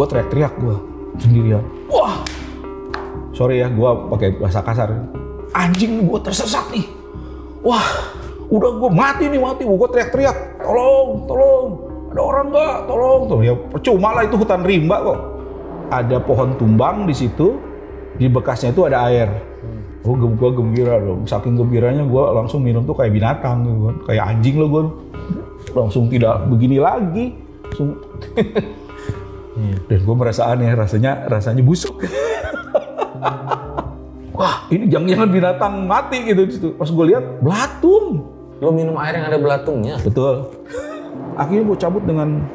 teriak-teriak gue sendirian. Wah, sorry ya, gue pakai bahasa kasar. Anjing, gue tersesat nih. Wah, udah gue mati. Gue teriak-teriak, tolong, ada orang nggak? Tolong. Ya percuma lah, itu hutan rimba kok. Ada pohon tumbang di situ, di bekasnya itu ada air. Gue gembira dong, saking gembiranya gue langsung minum tuh kayak binatang gitu kan, kayak anjing loh gue. Langsung tidak begini lagi, langsung. Dan gue merasa aneh, rasanya busuk. Wah, ini jangan-jangan binatang mati gitu. Pas gue lihat, belatung. Lo minum air yang ada belatungnya? Betul. Akhirnya gue cabut dengan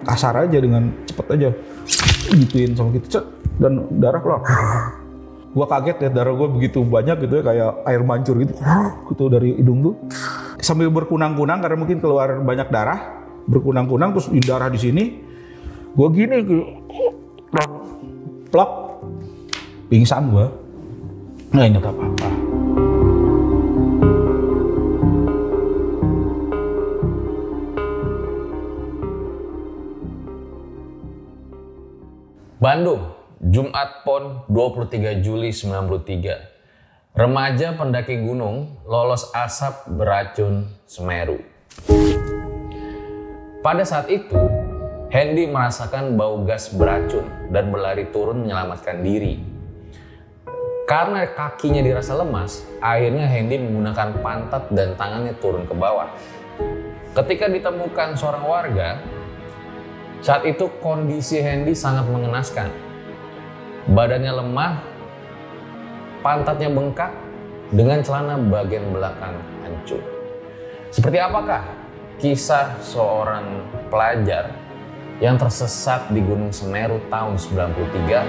kasar aja, dengan cepet aja. Gituin sama gitu, dan darah keluar. Gue kaget lihat darah gue begitu banyak gitu ya, kayak air mancur gitu dari hidung tuh. Sambil berkunang-kunang karena mungkin keluar banyak darah, berkunang-kunang terus darah di sini. Gue gini, plak, pingsan gue. Nggak ingat apa-apa. Bandung, Jumat Pon 23 Juli 93. Remaja pendaki gunung lolos asap beracun Semeru. Pada saat itu, Hendy merasakan bau gas beracun dan berlari turun menyelamatkan diri. Karena kakinya dirasa lemas, akhirnya Hendy menggunakan pantat dan tangannya turun ke bawah. Ketika ditemukan seorang warga, saat itu kondisi Hendy sangat mengenaskan. Badannya lemah, pantatnya bengkak, dengan celana bagian belakang hancur. Seperti apakah kisah seorang pelajar yang tersesat di Gunung Semeru tahun 93?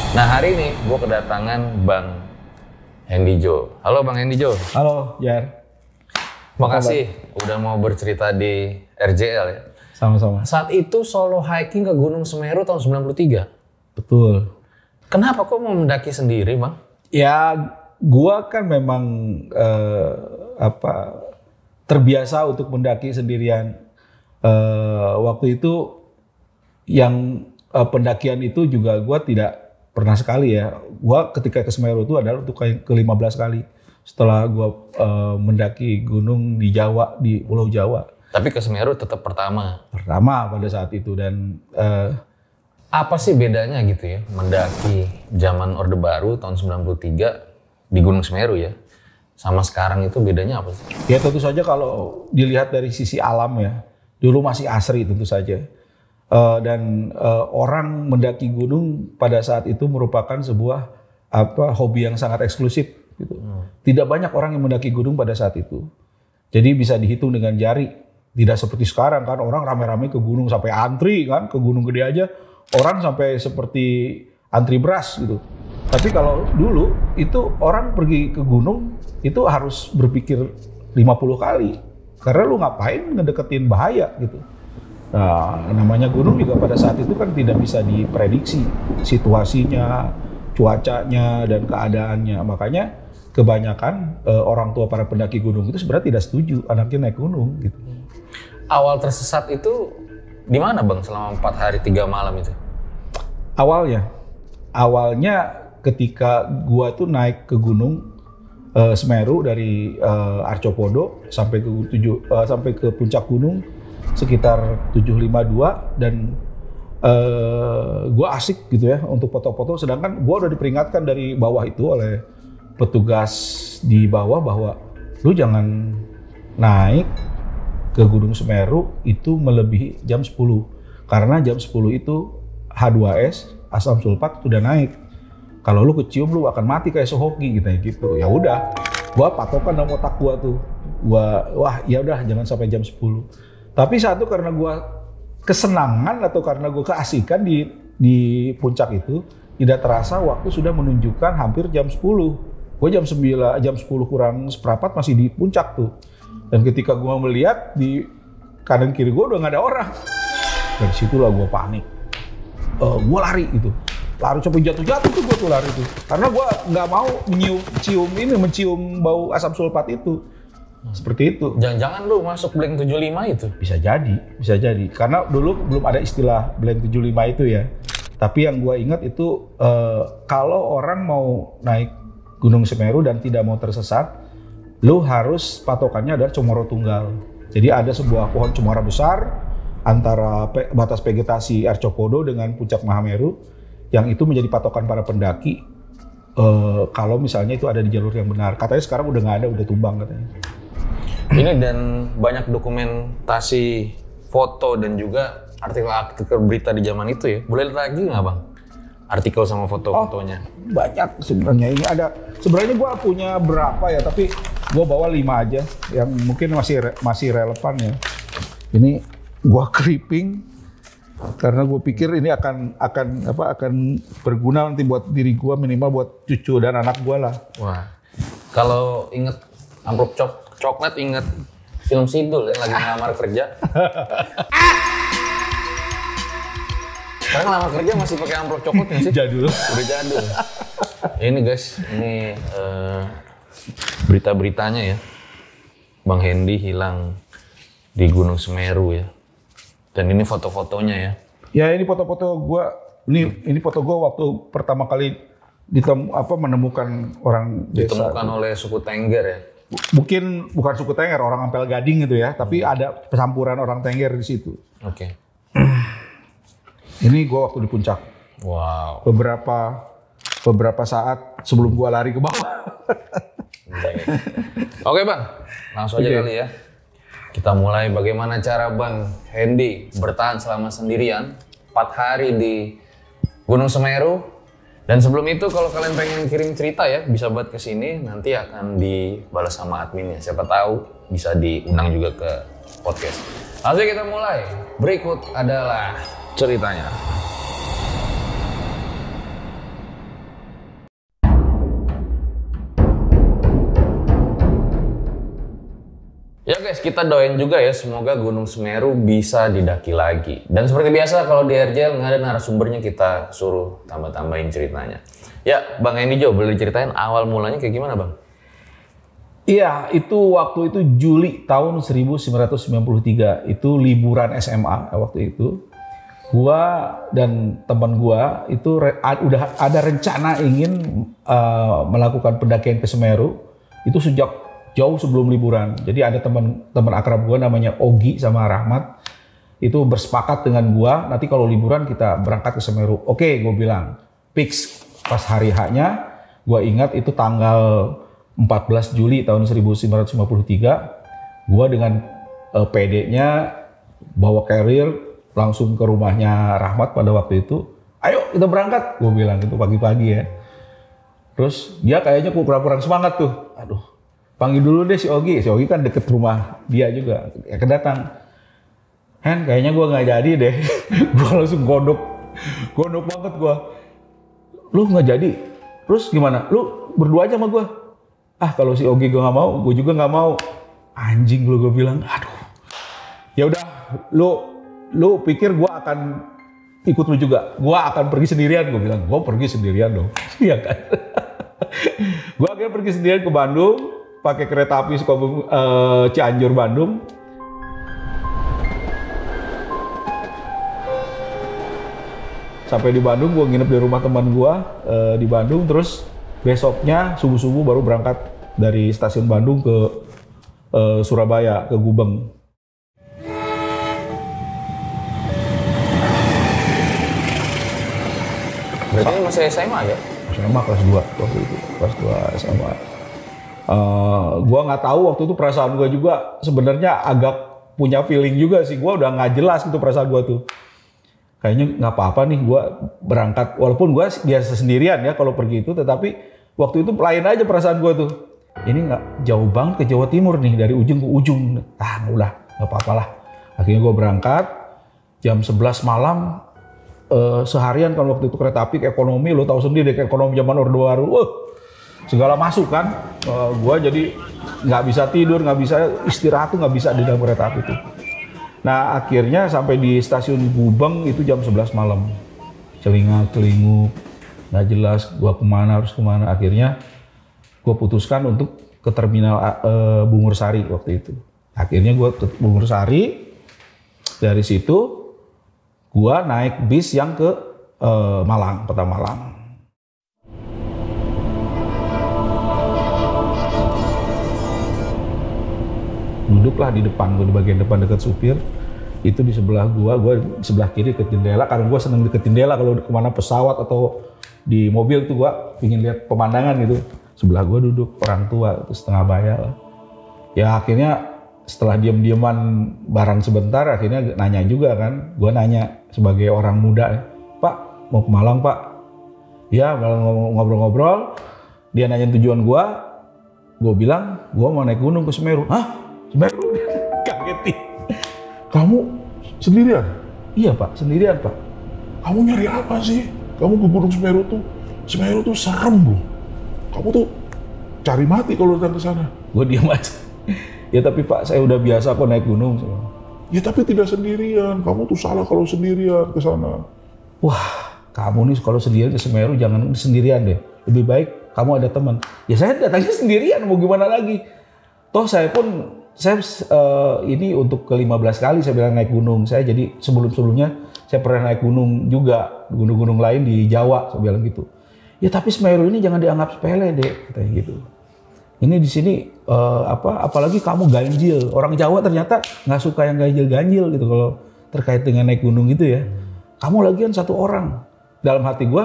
Nah, hari ini gue kedatangan Bang Hendy Jo. Halo Bang Hendy Jo. Halo Jar. Makasih udah mau bercerita di RJL ya. Sama-sama. Saat itu solo hiking ke Gunung Semeru tahun 93. Betul. Kenapa kok mau mendaki sendiri Bang? Ya, gua kan memang terbiasa untuk mendaki sendirian. Waktu itu yang pendakian itu juga gua tidak pernah sekali ya. Gua ketika ke Semeru itu adalah untuk ke-15 kali. Setelah gua mendaki gunung di Jawa, di Pulau Jawa. Tapi ke Semeru tetap pertama? Pertama pada saat itu. Dan apa sih bedanya gitu ya mendaki zaman Orde Baru tahun 93 di Gunung Semeru ya, sama sekarang itu bedanya apa sih? Ya tentu saja kalau dilihat dari sisi alam ya, dulu masih asri tentu saja. Dan orang mendaki gunung pada saat itu merupakan sebuah hobi yang sangat eksklusif gitu. Tidak banyak orang yang mendaki gunung pada saat itu. Jadi bisa dihitung dengan jari. Tidak seperti sekarang kan, orang rame-rame ke gunung sampai antri kan, ke gunung gede aja orang sampai seperti antri beras gitu. Tapi kalau dulu itu orang pergi ke gunung itu harus berpikir 50 kali. Karena lu ngapain ngedeketin bahaya gitu. Nah, namanya gunung juga pada saat itu kan tidak bisa diprediksi situasinya, cuacanya, dan keadaannya. Makanya kebanyakan orang tua para pendaki gunung itu sebenarnya tidak setuju anaknya naik gunung gitu. Awal tersesat itu di mana Bang selama 4 hari 3 malam itu? Awalnya ketika gua tuh naik ke gunung Semeru dari Arcopodo sampai ke puncak gunung sekitar 752 dan gua asik gitu ya untuk foto-foto, sedangkan gua udah diperingatkan dari bawah itu oleh petugas di bawah bahwa lu jangan naik ke Gunung Semeru itu melebihi jam 10 karena jam 10 itu H2S asam sulfat udah naik. Kalau lu kecium lu akan mati kayak sehoki gitu. Ya udah, gua patokan sama otak gua tuh. Wah, ya udah jangan sampai jam 10. Tapi satu karena gua kesenangan atau karena gua keasikan di puncak itu, tidak terasa waktu sudah menunjukkan hampir jam 10. Gua jam 10 kurang seperempat masih di puncak tuh. Dan ketika gua melihat di kanan kiri gua udah nggak ada orang. Dari situlah gua panik. gue lari gitu. Lari sampai jatuh-jatuh tuh gue tuh lari tuh. Karena gue nggak mau mencium bau asam sulfat itu. Seperti itu. Jangan-jangan lu masuk Blink 75 itu? Bisa jadi. Karena dulu belum ada istilah Blink 75 itu ya. Tapi yang gue ingat itu kalau orang mau naik Gunung Semeru dan tidak mau tersesat, lu harus patokannya adalah Comoro Tunggal. Jadi ada sebuah pohon cemara besar antara batas vegetasi Arcopodo dengan puncak Mahameru yang itu menjadi patokan para pendaki kalau misalnya itu ada di jalur yang benar. Katanya sekarang udah nggak ada, udah tumbang katanya. Ini dan banyak dokumentasi foto dan juga artikel berita di zaman itu ya. Boleh lagi nggak Bang? Artikel sama foto-fotonya. Banyak sebenarnya. Ini ada, sebenarnya gua punya berapa ya, tapi gua bawa 5 aja yang mungkin masih relevan ya. Ini gua clipping karena gue pikir ini akan berguna nanti buat diri gue, minimal buat cucu dan anak gue lah. Wah, kalau inget amplop coklat, inget film Sidul ya, lagi ngelamar kerja. Sekarang ngelamar kerja masih pakai amplop coklat nggak sih? Jadul. Udah jadul. Ini guys, ini berita-beritanya ya. Bang Hendy hilang di Gunung Semeru ya. Dan ini foto-fotonya ya. Ya ini foto-foto gua. Ini foto gua waktu pertama kali menemukan orang desa. Ditemukan oleh suku Tengger ya. Bukan suku Tengger, orang Ampel Gading gitu ya. Tapi ada campuran orang Tengger di situ. Oke. Ini gua waktu di puncak. Wow. Beberapa saat sebelum gua lari ke bawah. Oke Bang, langsung aja kali ya. Kita mulai bagaimana cara Bang Hendy bertahan selama sendirian 4 hari di Gunung Semeru. Dan sebelum itu kalau kalian pengen kirim cerita ya, bisa buat ke sini, nanti akan dibalas sama adminnya. Siapa tahu bisa diundang juga ke podcast. Langsung kita mulai. Berikut adalah ceritanya. Ya guys, kita doain juga ya semoga Gunung Semeru bisa didaki lagi. Dan seperti biasa kalau di RJL nggak ada narasumbernya, kita suruh tambah-tambahin ceritanya. Ya, Bang Hendy Jo, boleh diceritain awal mulanya kayak gimana Bang? Iya, waktu itu Juli tahun 1993, itu liburan SMA waktu itu. Gua dan teman gua itu udah ada rencana ingin melakukan pendakian ke Semeru itu sejak jauh sebelum liburan. Jadi ada teman akrab gua namanya Ogi sama Rahmat itu bersepakat dengan gua, nanti kalau liburan kita berangkat ke Semeru. Oke, gua bilang fix. Pas hari H-nya gua ingat itu tanggal 14 Juli tahun 1953, gua dengan PD-nya bawa carrier langsung ke rumahnya Rahmat pada waktu itu. Ayo kita berangkat, gua bilang itu pagi-pagi ya. Terus dia kayaknya kurang semangat tuh. Aduh, panggil dulu deh si Ogi kan deket rumah dia juga, ya kedatang. Hen, kayaknya gue nggak jadi deh. Gue langsung gondok banget gue. Lu nggak jadi? Terus gimana? Lu berdua aja sama gue? Ah kalau si Ogi gue nggak mau, gue juga nggak mau. Anjing lu, gue bilang. Aduh. Ya udah, lu pikir gue akan ikut lu juga? Gue akan pergi sendirian, gue bilang. Gue pergi sendirian dong. Iya kan? Gue akhirnya pergi sendirian ke Bandung. Pakai kereta api Cianjur Bandung. Sampai di Bandung, gue nginep di rumah teman gue di Bandung. Terus besoknya subuh-subuh baru berangkat dari stasiun Bandung ke Surabaya, ke Gubeng. Berarti masih SMA ya? SMA kelas 2 waktu itu, kelas 2 SMA. Gue nggak tahu waktu itu perasaan gue juga sebenarnya agak punya feeling juga sih. Gue udah nggak jelas gitu perasaan gue tuh. Kayaknya nggak apa-apa nih gue berangkat. Walaupun gue biasa sendirian ya kalau pergi itu. Tetapi waktu itu lain aja perasaan gue tuh. Ini nggak jauh banget ke Jawa Timur nih dari ujung ke ujung. Udah nggak apa-apa lah. Akhirnya gue berangkat jam 11 malam. Seharian kan waktu itu kereta api ke ekonomi. Lo tahu sendiri ke ekonomi zaman Orde Baru. Segala masuk kan, gue jadi nggak bisa tidur, nggak bisa istirahat tuh nggak bisa di dalam kereta api itu. Nah akhirnya sampai di stasiun Gubeng itu jam 11 malam. celingak-celinguk, nggak jelas gue harus kemana. Akhirnya gue putuskan untuk ke terminal Bungur Sari waktu itu. Akhirnya gue ke Bungur Sari, dari situ gue naik bis yang ke Malang, Kota Malang. Duduklah di depan gue, di bagian depan dekat supir. Itu di sebelah gue di sebelah kiri ke jendela, karena gue seneng deket jendela kalau kemana pesawat atau di mobil tuh gue pingin lihat pemandangan gitu. Sebelah gue duduk orang tua, setengah bayar lah. Ya akhirnya setelah diam-diaman bareng sebentar, akhirnya nanya juga kan. Gue nanya sebagai orang muda, Pak mau ke Malang Pak? Ya ngobrol-ngobrol, dia nanya tujuan gue bilang gue mau naik gunung ke Semeru. Hah? Semeru? Kaget. Kamu sendirian? Iya Pak, sendirian Pak. Kamu nyari apa sih? Kamu ke Gunung Semeru tuh serem loh. Kamu tuh cari mati kalau datang ke sana. Gue diam aja. Ya tapi Pak, saya udah biasa kok naik gunung. Ya tapi tidak sendirian. Kamu tuh salah kalau sendirian ke sana. Wah, kamu nih kalau sendirian ke Semeru jangan sendirian deh. Lebih baik kamu ada teman. Ya saya datangnya sendirian, mau gimana lagi? Toh saya ini untuk ke-15 kali saya bilang naik gunung. Saya jadi sebelum-sebelumnya saya pernah naik gunung juga, gunung-gunung lain di Jawa, saya bilang gitu. Ya tapi Semeru ini jangan dianggap sepele deh, katanya gitu. Ini di sini apalagi kamu ganjil. Orang Jawa ternyata nggak suka yang ganjil-ganjil gitu kalau terkait dengan naik gunung gitu ya. Kamu lagian satu orang. Dalam hati gue,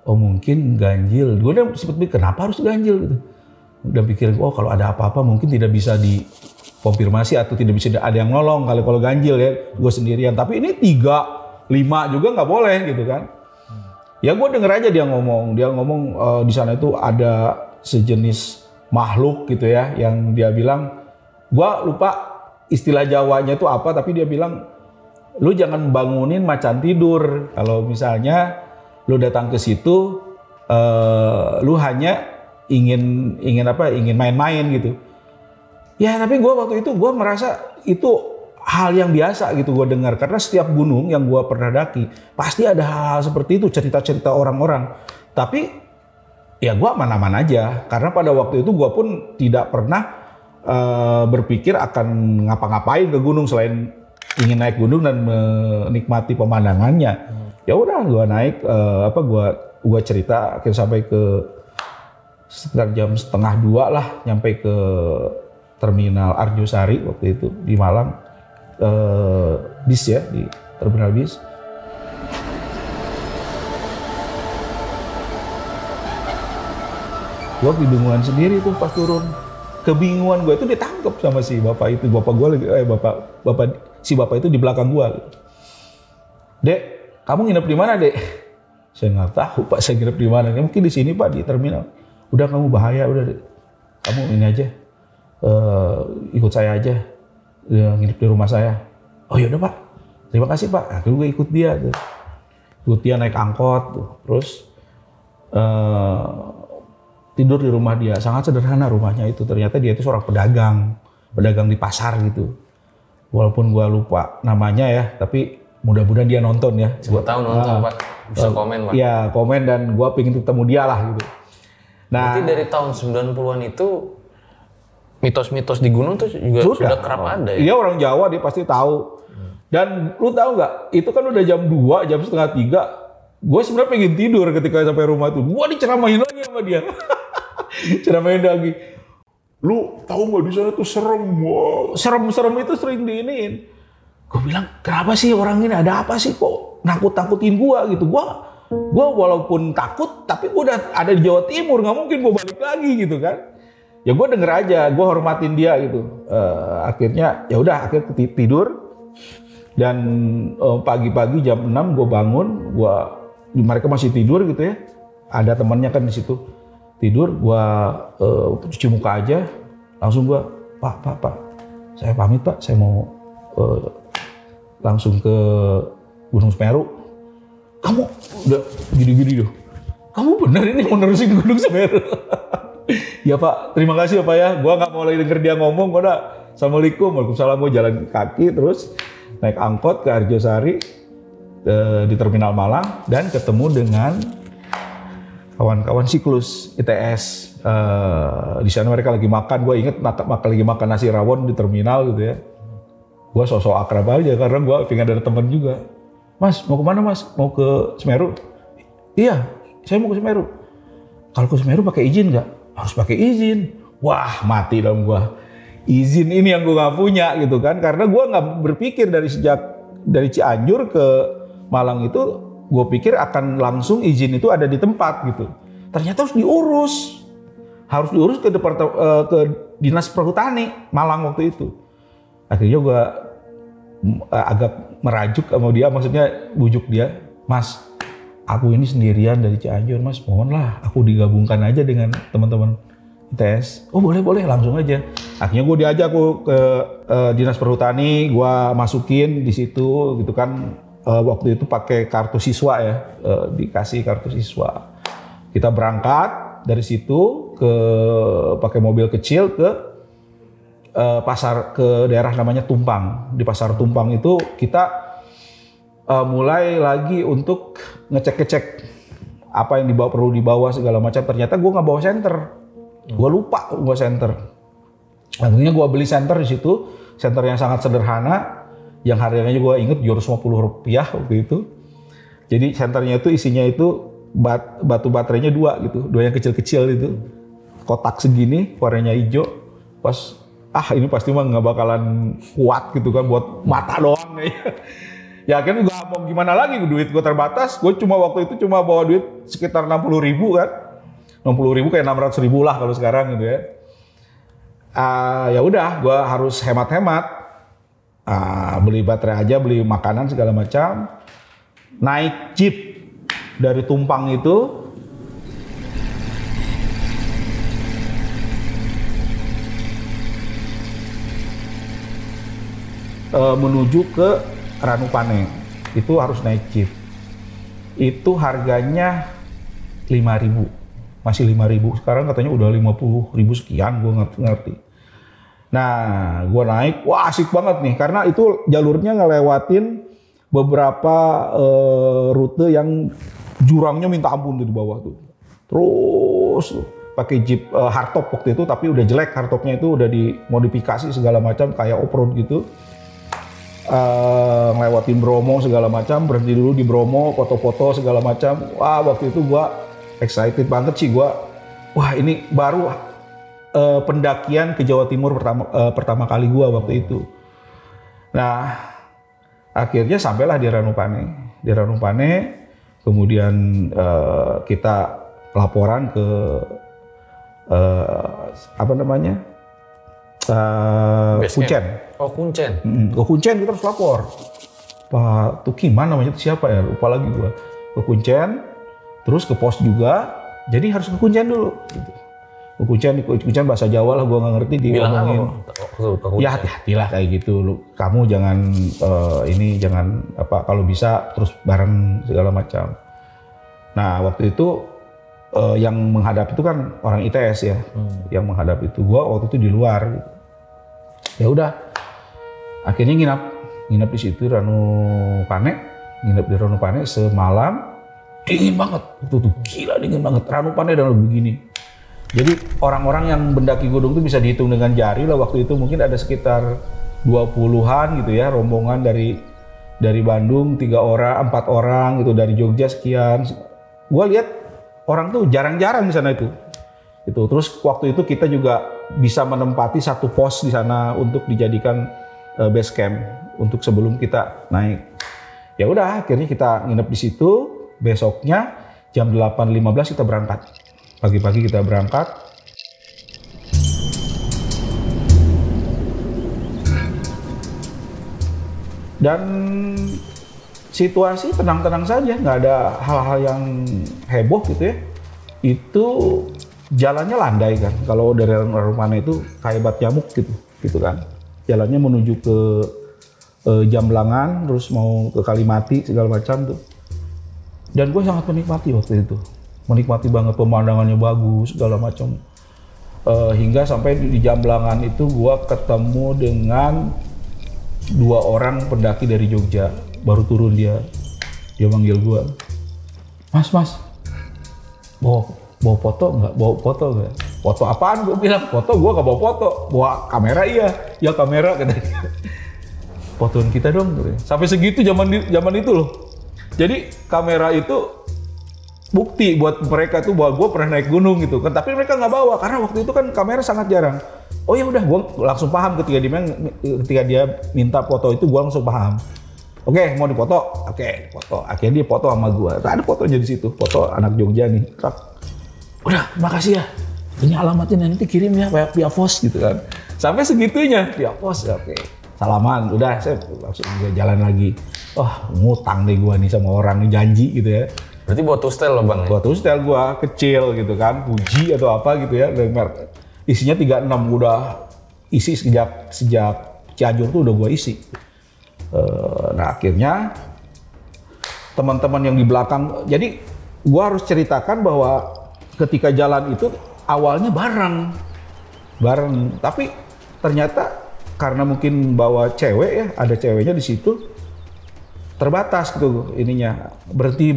oh mungkin ganjil. Gue udah sempet pikir kenapa harus ganjil gitu. Udah pikir, oh kalau ada apa-apa mungkin tidak bisa dikonfirmasi atau tidak bisa ada yang nolong kalau ganjil ya, gue sendirian. Tapi ini 3, 5 juga nggak boleh gitu kan. Ya gue denger aja dia ngomong di sana itu ada sejenis makhluk gitu ya, yang dia bilang, gue lupa istilah Jawanya itu apa, tapi dia bilang, lu jangan bangunin macan tidur. Kalau misalnya lu datang ke situ, lu hanya ingin main-main gitu. Ya tapi gue waktu itu gue merasa itu hal yang biasa gitu gue dengar, karena setiap gunung yang gue pernah daki pasti ada hal-hal seperti itu, cerita-cerita orang-orang. Tapi ya gue aman-aman aja, karena pada waktu itu gue pun tidak pernah berpikir akan ngapa-ngapain ke gunung selain ingin naik gunung dan menikmati pemandangannya. Ya udah gue naik, gue cerita akhirnya sampai ke sekitar jam 1:30 lah, nyampe ke terminal Arjosari waktu itu di Malang, bis ya, di terminal bis. Gue kebingungan sendiri tuh pas turun. Kebingungan gue itu ditangkap sama si bapak itu. Bapak gue lagi, si bapak itu di belakang gue. Dek, kamu nginep di mana dek? Saya nggak tahu Pak, saya nginep di mana. Mungkin di sini Pak, di terminal. Udah kamu bahaya, udah dek. Kamu ini aja, ikut saya aja, nginep di rumah saya. Oh yaudah Pak, terima kasih Pak. Akhirnya gue ikut dia tuh. Ikut dia naik angkot tuh. Terus tidur di rumah dia. Sangat sederhana rumahnya itu. Ternyata dia itu seorang pedagang di pasar gitu. Walaupun gue lupa namanya ya, tapi mudah-mudahan dia nonton ya. Siapa tahu nonton Pak, bisa komen Pak. Iya komen, dan gue pengen ketemu dia lah gitu. Nah, berarti dari tahun 90-an itu mitos-mitos di gunung tuh juga sudah kerap ada ya? Iya, orang Jawa dia pasti tahu. Dan lu tahu nggak, itu kan udah jam 2, jam 2:30. Gue sebenarnya pengen tidur ketika sampai rumah tuh. Gue diceramahin lagi sama dia. Ceramahin lagi. Lu tahu nggak di sana tuh serem. Wow. Serem itu sering diiniin. Gue bilang, kenapa sih orang ini, ada apa sih kok nakut-nakutin gue gitu. Gue walaupun takut, tapi gue udah ada di Jawa Timur, nggak mungkin gue balik lagi gitu kan. Ya gue denger aja, gue hormatin dia gitu. Akhirnya ya udah, akhirnya tidur. Dan pagi-pagi jam 6 gue bangun, mereka masih tidur gitu ya. Ada temannya kan di situ tidur, gue cuci muka aja, langsung gue, Pak, saya pamit Pak, saya mau langsung ke Gunung Semeru. Kamu udah gini-gini tuh. Kamu bener ini mau nerusin Gunung Semeru? Ya Pak, terima kasih ya Pak ya. Gua nggak mau lagi denger dia ngomong. Gua udah, Assalamualaikum, Waalaikumsalam. Gua jalan kaki terus naik angkot ke Arjosari. di Terminal Malang dan ketemu dengan kawan-kawan Siklus ITS. Di sana mereka lagi makan, gue inget lagi makan nasi rawon di terminal gitu ya. Gue sosok akrab aja karena gue pengen ada temen juga. Mas, mau kemana mas? Mau ke Semeru? Iya, saya mau ke Semeru. Kalau ke Semeru pakai izin nggak? Harus pakai izin. Wah, mati dong gue. Izin ini yang gue nggak punya gitu kan. Karena gue nggak berpikir dari Cianjur ke Malang itu, gue pikir akan langsung izin itu ada di tempat gitu. Ternyata harus diurus. Harus diurus ke Dinas Perhutani Malang waktu itu. Akhirnya gue agak merajuk sama dia, maksudnya bujuk dia, Mas, aku ini sendirian dari Cianjur, Mas, mohonlah aku digabungkan aja dengan teman-teman ITS. Oh boleh, langsung aja. Akhirnya gue diajak ke Dinas Perhutani, gue masukin di situ gitu kan. Waktu itu pakai kartu siswa ya, dikasih kartu siswa. Kita berangkat dari situ pakai mobil kecil ke pasar, ke daerah namanya Tumpang. Di pasar Tumpang itu kita mulai lagi untuk ngecek apa yang perlu dibawa segala macam. Ternyata gue nggak bawa senter, gue lupa bawa senter. Akhirnya gue beli senter di situ, senter yang sangat sederhana, yang harganya gue inget Rp250 waktu itu. Jadi senternya itu isinya itu batu baterainya 2 gitu, 2 yang kecil-kecil itu, kotak segini, warnanya hijau. Pas ini pasti mah nggak bakalan kuat gitu kan, buat mata doang kayaknya. Ya akhirnya gue mau gimana lagi, duit gue terbatas. Gue waktu itu cuma bawa duit sekitar 60.000 kan, 60.000 kayak 600.000 lah kalau sekarang gitu ya. Ya udah, gue harus hemat-hemat, beli baterai aja, beli makanan segala macam, naik jeep dari Tumpang itu menuju ke Ranupane. Itu harus naik jeep. Itu harganya 5.000, masih 5.000. Sekarang katanya udah 50.000 sekian, gue ngerti. Nah, gue naik, wah asik banget nih, karena itu jalurnya ngelewatin beberapa rute yang jurangnya minta ampun tuh di bawah tuh. Terus pakai jeep hardtop waktu itu, tapi udah jelek hardtopnya, itu udah dimodifikasi segala macam kayak off-road gitu. Ngelewatin Bromo segala macam, berhenti dulu di Bromo, foto-foto segala macam. Wah, waktu itu gua excited banget sih gua. Wah, ini baru pendakian ke Jawa Timur pertama kali gua waktu itu. Nah, akhirnya sampailah di Ranupane. Di Ranupane kemudian kita laporan ke Kuncen. Oh, Kuncen. Ke Kuncen kita harus lapor. Pak Tuki mana namanya, siapa ya? Lupa lagi gua. Ke Kuncen, terus ke pos juga. Jadi harus ke Kuncen dulu. Gitu. Ke Kuncen bahasa Jawa lah, gua nggak ngerti. Bilang apa? Ya hati-hatilah kayak gitu. Kamu jangan kalau bisa terus bareng segala macam. Nah waktu itu yang menghadap itu kan orang ITS ya, yang menghadap itu. Gua waktu itu di luar. Gitu. Ya udah, akhirnya nginap di situ Ranupane, nginap di Ranupane semalam. Dingin banget, tuh gila dingin banget. Ranupane dan begini. Jadi orang-orang yang mendaki gunung itu bisa dihitung dengan jari lah waktu itu, mungkin ada sekitar 20-an gitu ya, rombongan dari Bandung 3 orang, 4 orang gitu, dari Jogja sekian. Gua lihat orang tuh jarang-jarang di sana itu. Terus waktu itu kita juga bisa menempati satu pos di sana untuk dijadikan base camp untuk sebelum kita naik. Ya udah, akhirnya kita nginep di situ. Besoknya jam 8.15 kita berangkat. Pagi-pagi kita berangkat. Dan situasi tenang-tenang saja, nggak ada hal-hal yang heboh gitu ya. Itu jalannya landai kan, kalau dari Ranupane itu kayak bat nyamuk gitu kan. Jalannya menuju ke Jamblangan, terus mau ke Kalimati segala macam tuh. Dan gue sangat menikmati waktu itu, menikmati banget, pemandangannya bagus segala macam. Hingga sampai di Jamblangan itu gue ketemu dengan 2 orang pendaki dari Jogja, baru turun dia. Dia manggil gue, mas, bawa foto nggak? Bawa foto nggak? Foto apaan? Gue bilang, foto gue nggak bawa foto, bawa kamera iya. Ya kamera katanya. Fotoin kita dong. Sampai segitu zaman itu loh. Jadi kamera itu bukti buat mereka tuh bahwa gue pernah naik gunung gitu kan. Tapi mereka nggak bawa karena waktu itu kan kamera sangat jarang. Oh ya udah, gue langsung paham ketika dia minta foto itu, gue langsung paham. Oke, mau dipoto? Oke, foto. Akhirnya dia foto sama gue. Ada fotonya di situ, foto anak Jogja nih. Udah, makasih ya. Ini alamatnya nanti kirim ya via pos gitu kan. Sampai segitunya via pos. Oke, salaman. Udah, saya langsung jalan lagi. Wah, ngutang deh gue nih sama orang nih, janji gitu ya. Berarti buat tustel loh bang? Buat tustel gue kecil gitu kan, Fuji atau apa gitu ya. Isinya 36, udah isi sejak Cianjur tuh udah gue isi. Nah akhirnya teman-teman yang di belakang, jadi gue harus ceritakan bahwa ketika jalan itu awalnya bareng, tapi ternyata karena mungkin bawa cewek ya, ada ceweknya di situ, terbatas gitu ininya, berhenti.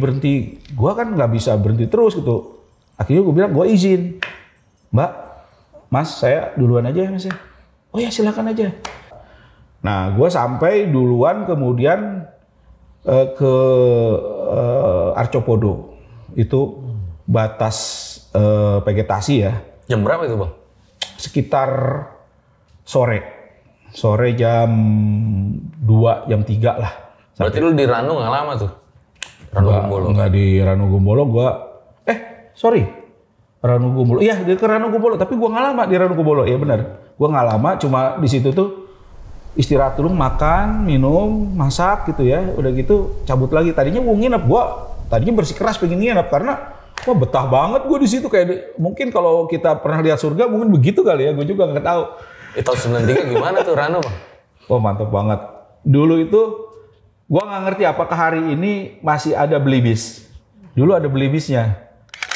Gue kan nggak bisa berhenti terus gitu. Akhirnya gue bilang, gue izin, Mbak, Mas, saya duluan aja ya Mas ya. Oh ya silakan aja. Nah, gue sampai duluan, kemudian ke Arcopodo. Itu batas vegetasi ya. Jam berapa itu bang? Sekitar sore jam 2, jam 3 lah. Berarti lu di Ranu nggak lama tuh? Ranu Gombolo? Nggak di Ranu Gombolo, Ranu Gombolo. Iya, di Ranu Gombolo, tapi gue nggak lama di Ranu Gombolo. Iya benar, gue nggak lama, cuma di situ tuh istirahat dulu, makan, minum, masak gitu ya. Udah gitu cabut lagi. Tadinya mau nginep, tadinya bersikeras pengen nginep karena wah betah banget gue di situ, kayak mungkin kalau kita pernah lihat surga mungkin begitu kali ya, gue juga nggak tahu. Tahun 93 gimana tuh Ranu bang? Wah mantap banget. Dulu itu gue nggak ngerti apakah hari ini masih ada belibis. Dulu ada belibisnya.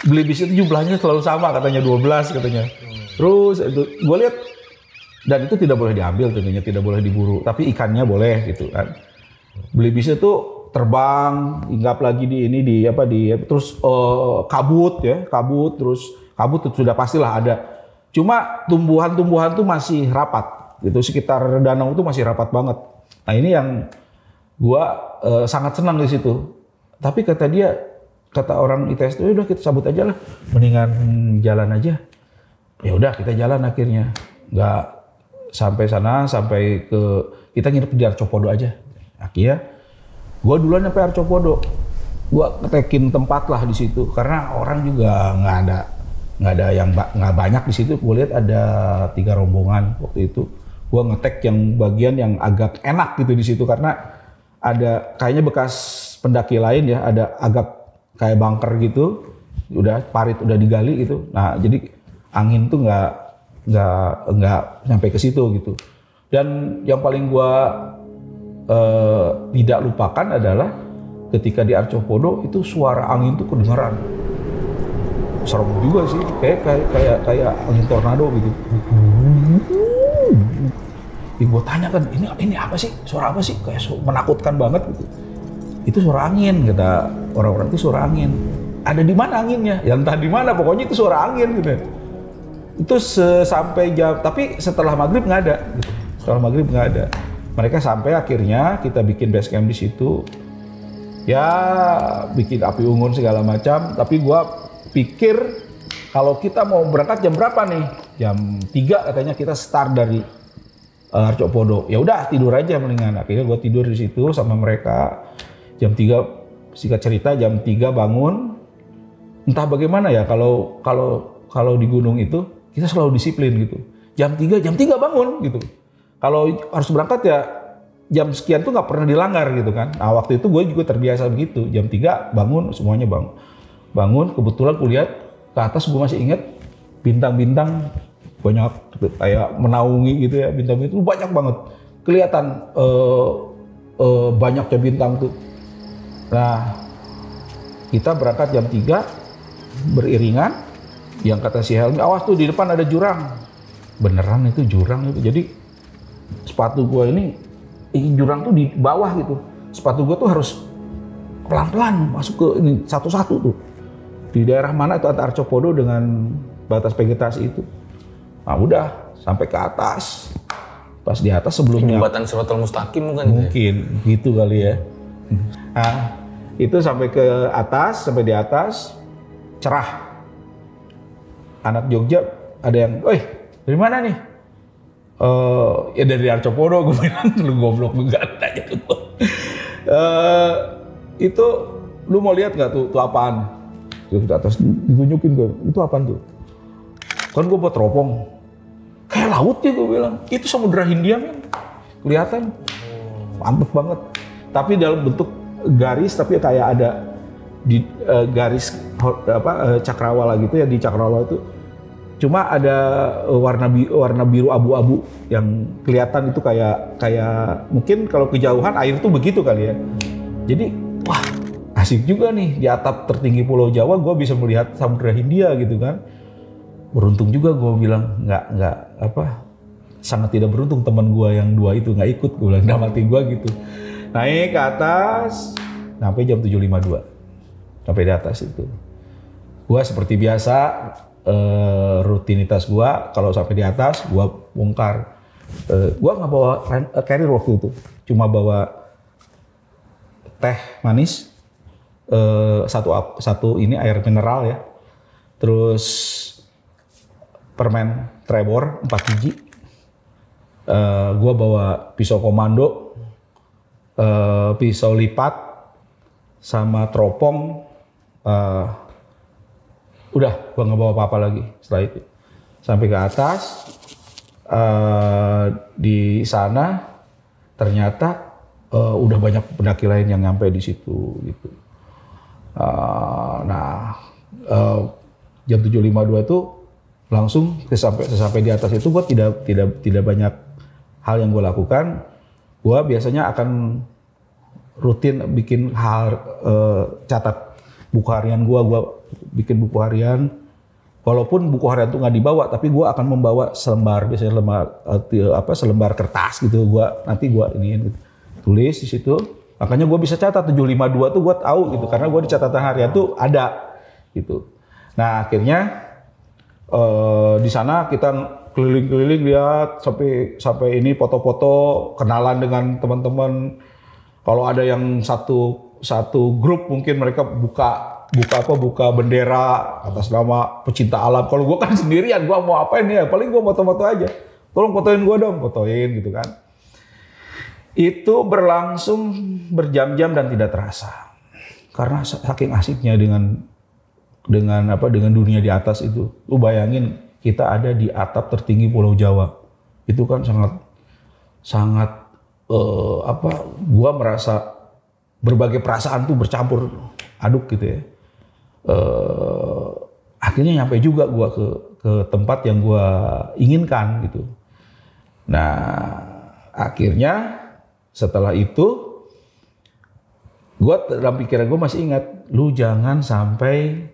Belibis itu jumlahnya selalu sama, katanya 12 katanya. Terus itu gue lihat, dan itu tidak boleh diambil tentunya, tidak boleh diburu, tapi ikannya boleh gitu kan. Belibisnya tuh terbang, hinggap lagi terus kabut itu sudah pastilah ada. Cuma tumbuhan-tumbuhan tuh masih rapat gitu, sekitar danau itu masih rapat banget. Nah ini yang gua sangat senang di situ. Tapi kata orang ITS itu udah kita cabut aja lah, mendingan jalan aja. Ya udah kita jalan akhirnya, nggak sampai sana, sampai ke kita nginep di Arcopodo aja. Akhirnya gua duluan sampai Arcopodo, gua ngetekin tempat lah di situ karena orang juga nggak banyak di situ. Gua lihat ada 3 rombongan waktu itu. Gua ngetek yang bagian yang agak enak gitu di situ karena ada kayaknya bekas pendaki lain ya, ada agak kayak bunker gitu, udah parit udah digali gitu. Nah jadi angin tuh nggak sampai ke situ gitu. Dan yang paling gua tidak lupakan adalah ketika di Arcopodo itu suara angin tuh kedengaran. Serem juga sih, kayak angin tornado gitu. Gue tanya kan, ini apa sih? Suara apa sih? Kayak menakutkan banget gitu. Itu suara angin, kata orang-orang itu suara angin. Ada di mana anginnya? Ya entah di mana, pokoknya itu suara angin gitu. Itu sampai jam, tapi setelah maghrib nggak ada. Gitu. Setelah maghrib nggak ada. Mereka sampai akhirnya kita bikin base camp di situ. Ya bikin api unggun segala macam. Tapi gua pikir kalau kita mau berangkat jam berapa nih? Jam 3 katanya kita start dari Arcopodo. Ya udah tidur aja mendingan. Akhirnya gue tidur di situ sama mereka. Jam 3 singkat cerita jam 3 bangun. Entah bagaimana ya kalau di gunung itu kita selalu disiplin gitu. Jam 3 bangun gitu. Kalau harus berangkat ya jam sekian tuh nggak pernah dilanggar gitu kan. Nah waktu itu gue juga terbiasa begitu. Jam 3 bangun, semuanya bangun. Kebetulan kulihat ke atas, gue masih ingat bintang-bintang banyak kayak menaungi gitu ya, bintang-bintang itu banyak banget kelihatan, banyaknya bintang tuh. Nah kita berangkat jam 3 beriringan, yang kata si Helmi, awas tuh di depan ada jurang. Beneran itu jurang itu, jadi sepatu gue ini jurang tuh di bawah gitu, sepatu gue tuh harus pelan-pelan masuk ke ini satu-satu tuh. Di daerah mana itu antara Arcopodo dengan batas vegetasi itu. Nah udah sampai ke atas. Pas di atas sebelumnya. Jembatan Siratal Mustaqim bukan? Mungkin gitu kali ya. Nah itu sampai ke atas, sampai di atas cerah. Anak Jogja ada yang, "Oi, dari mana nih?" Ya dari Arcopodo, gue bilang. Lu goblok enggak nanya ke gue. Itu lu mau lihat nggak tuh apaan? Di atas ditunjukin gue, itu apaan tuh? Kan gue buat teropong, kayak laut ya gue bilang. Itu Samudra Hindia men, kelihatan, mantep banget. Tapi dalam bentuk garis, tapi kayak ada di garis cakrawala gitu ya, di cakrawala itu. Cuma ada warna biru abu-abu yang kelihatan itu kayak mungkin kalau kejauhan air tuh begitu kali ya. Jadi wah asik juga nih di atap tertinggi Pulau Jawa gue bisa melihat Samudra Hindia gitu kan. Beruntung juga gue bilang nggak sangat tidak beruntung teman gue yang 2 itu nggak ikut, gue bilang dalam hati gue gitu. Naik ke atas sampai jam 7.52 sampai di atas itu. Gue seperti biasa rutinitas gue kalau sampai di atas gue bongkar. Gue nggak bawa carrier waktu itu, cuma bawa teh manis, satu ini air mineral ya, terus permen Trevor 4 biji, gue bawa pisau komando, pisau lipat, sama teropong, udah gue nggak bawa apa-apa lagi setelah itu. Sampai ke atas, di sana ternyata udah banyak pendaki lain yang nyampe di situ gitu. Jam 7.52 itu langsung sampai di atas itu gue tidak banyak hal yang gue lakukan. Gue biasanya akan rutin bikin catat buku harian gue bikin buku harian. Walaupun buku harian itu nggak dibawa, tapi gue akan membawa biasanya selembar kertas gitu. Nanti gue ini tulis di situ. Makanya gue bisa catat 752 tuh gue tahu gitu, karena gue di catatan harian tuh ada gitu. Nah akhirnya di sana kita keliling-keliling lihat sampai ini foto-foto, kenalan dengan teman-teman. Kalau ada yang satu grup mungkin mereka buka bendera atas nama pecinta alam. Kalau gue kan sendirian, gue mau apain ya? Paling gue foto-foto aja. Tolong fotoin gue dong, fotoin gitu kan. Itu berlangsung berjam-jam dan tidak terasa. Karena saking asiknya dengan dunia di atas itu. Lu bayangin kita ada di atap tertinggi Pulau Jawa. Itu kan sangat gua merasa berbagai perasaan tuh bercampur aduk gitu ya. Akhirnya nyampe juga gua ke tempat yang gua inginkan gitu. Nah, akhirnya setelah itu gua dalam pikiran gua masih ingat, lu jangan sampai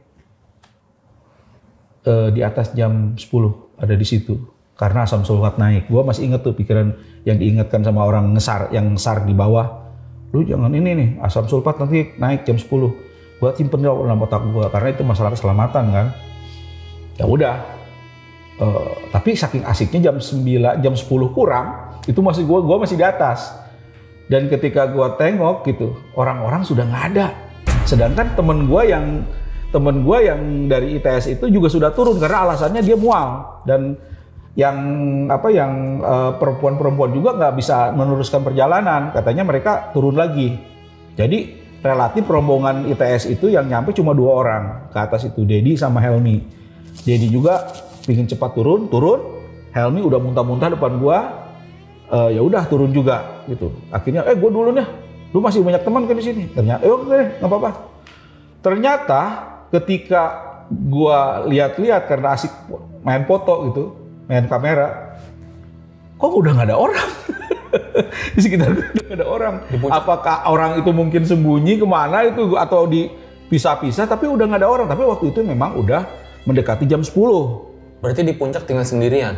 di atas jam 10 ada di situ karena asam sulfat naik. Gua masih ingat tuh pikiran yang diingatkan sama orang yang ngesar di bawah. Lu jangan ini nih, asam sulfat nanti naik jam 10. Gua simpen dalam otak gua karena itu masalah keselamatan kan. Ya udah. Tapi saking asiknya jam 10 kurang itu gua masih di atas. Dan ketika gua tengok gitu, orang-orang sudah nggak ada. Sedangkan temen gua yang dari ITS itu juga sudah turun karena alasannya dia mual, dan yang perempuan-perempuan juga nggak bisa meneruskan perjalanan, katanya mereka turun lagi. Jadi relatif rombongan ITS itu yang nyampe cuma 2 orang ke atas itu, Dedi sama Helmi. Dedi juga pingin cepat turun, Helmi udah muntah-muntah depan gua, ya udah turun juga gitu. Akhirnya gua dulu nih, lu masih banyak teman kan di sini. Ternyata oke deh, nggak apa-apa. Ternyata ketika gua lihat-lihat karena asik main foto gitu, main kamera, kok udah nggak ada orang. Di sekitar gue udah nggak ada orang. Apakah orang itu mungkin sembunyi kemana itu atau dipisah-pisah, tapi udah nggak ada orang. Tapi waktu itu memang udah mendekati jam 10. Berarti di puncak tinggal sendirian?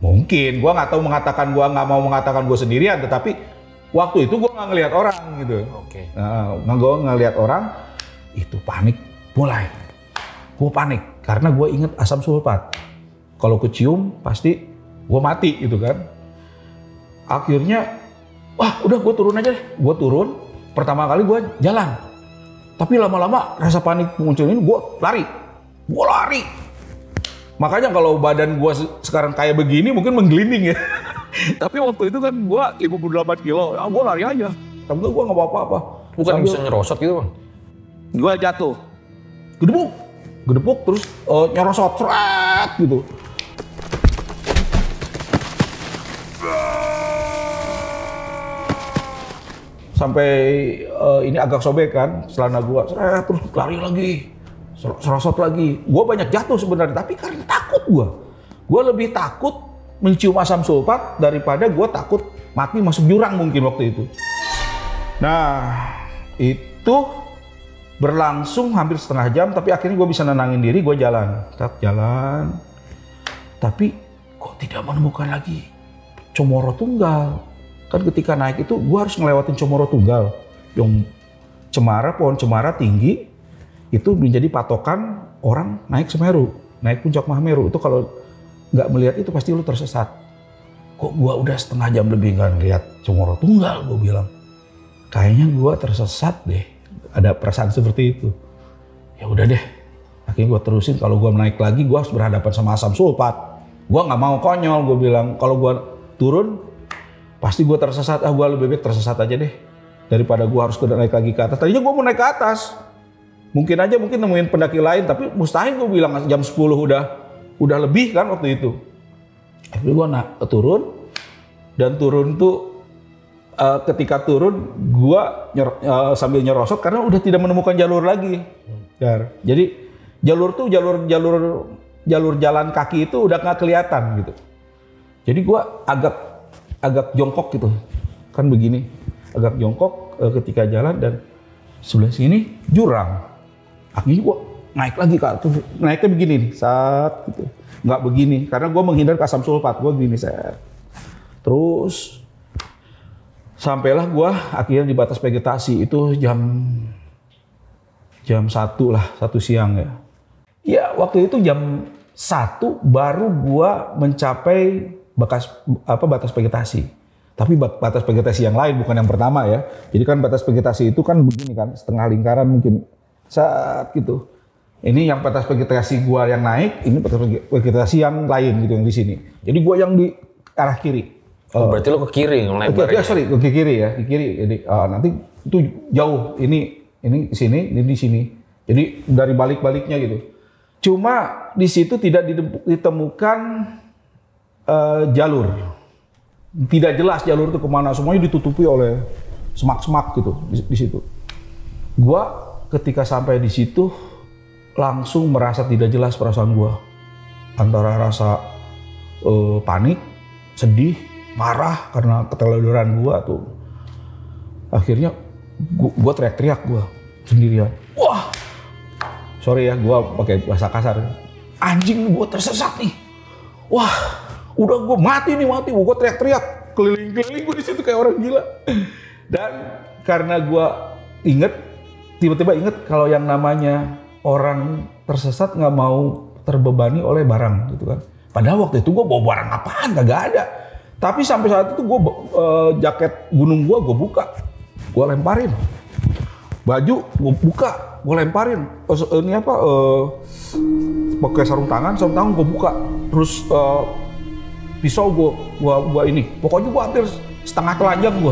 Mungkin, gua nggak mau mengatakan gua sendirian, tetapi Waktu itu gue nggak ngelihat orang gitu. Oke. Nah, gue ngelihat orang, itu panik mulai. Gue panik karena gue inget asam sulfat. Kalau kecium pasti gue mati gitu kan. Akhirnya, wah udah gue turun aja deh. Gue turun, pertama kali gue jalan. Tapi lama-lama rasa panik muncul ini, gue lari. Gue lari. Makanya kalau badan gue sekarang kayak begini mungkin menggelinding ya. Tapi waktu itu kan gue 58 kilo, ya gue lari aja. Tapi gue gak apa-apa. Bukan bisa nyerosot gitu Bang? Gue jatuh. Gedebuk terus nyerosot, seret gitu. Sampai ini agak sobek kan, celana gue, seret terus lari lagi. Serosot lagi. Gue banyak jatuh sebenarnya, tapi karena takut gue. Gue lebih takut mencium asam sulfat daripada gue takut mati masuk jurang mungkin waktu itu. Nah, itu berlangsung hampir setengah jam, tapi akhirnya gue bisa nenangin diri, gue jalan. Tetap jalan. Tapi kok tidak menemukan lagi Comoro Tunggal. Kan ketika naik itu gue harus ngelewatin Comoro Tunggal. Yang cemara, pohon cemara tinggi, itu menjadi patokan orang naik Semeru, naik puncak Mahameru. Itu kalau nggak melihat itu pasti lu tersesat. Kok gua udah setengah jam lebih nggak ngeliat Comoro Tunggal, gua bilang. Kayaknya gua tersesat deh. Ada perasaan seperti itu. Ya udah deh. Akhirnya gua terusin, kalau gua naik lagi gua harus berhadapan sama asam sulfat. Gua nggak mau konyol, gua bilang. Kalau gua turun, pasti gua tersesat. Gua lebih baik tersesat aja deh. Daripada gua harus naik lagi ke atas. Tadinya gua mau naik ke atas. Mungkin nemuin pendaki lain, tapi mustahil gue bilang jam 10 udah lebih kan waktu itu. Akhirnya gue turun, dan turun tuh ketika turun gue sambil nyerosot karena udah tidak menemukan jalur lagi. Jadi jalur tuh jalur jalan kaki itu udah nggak kelihatan gitu. Jadi gue agak jongkok gitu, kan begini, agak jongkok ketika jalan, dan sebelah sini jurang. Akhirnya gue naik lagi ke atas, naiknya begini nih, saat gitu. Nggak begini, karena gue menghindar ke asam sulfat, gue begini, set. Terus sampailah gue akhirnya di batas vegetasi, itu jam 1 lah, 1 siang ya. Ya waktu itu jam 1 baru gue mencapai batas vegetasi. Tapi batas vegetasi yang lain, bukan yang pertama ya. Jadi kan batas vegetasi itu kan begini kan, setengah lingkaran mungkin. Saat gitu. Ini yang batas vegetasi gua yang naik, ini batas vegetasi yang lain gitu yang di sini. Jadi gua yang di arah kiri. Berarti lo ke kiri ngelebarnya. Sorry, ke kiri ya, ke kiri. Jadi nanti itu jauh. Ini di sini, ini di sini. Jadi dari balik-baliknya gitu. Cuma di situ tidak ditemukan jalur. Tidak jelas jalur itu kemana, semuanya ditutupi oleh semak-semak gitu di situ. Gua ketika sampai di situ langsung merasa tidak jelas perasaan gua, antara rasa panik, sedih, marah karena keteledoran gua tuh. Akhirnya gua teriak-teriak gua sendirian. Wah, sorry ya, gua pakai bahasa kasar. Anjing, gua tersesat nih. Wah, udah gue mati, gue teriak-teriak keliling-keliling gue di situ kayak orang gila. Dan karena gue tiba-tiba inget kalau yang namanya orang tersesat nggak mau terbebani oleh barang gitu kan. Padahal waktu itu gue bawa barang apaan, kagak ada. Tapi sampai saat itu gue jaket gunung gue buka, gue lemparin. Baju gue buka, gue lemparin. Ini apa? Pakai sarung tangan gue buka. Terus pisau gua ini, pokoknya gua hampir setengah telanjang gua.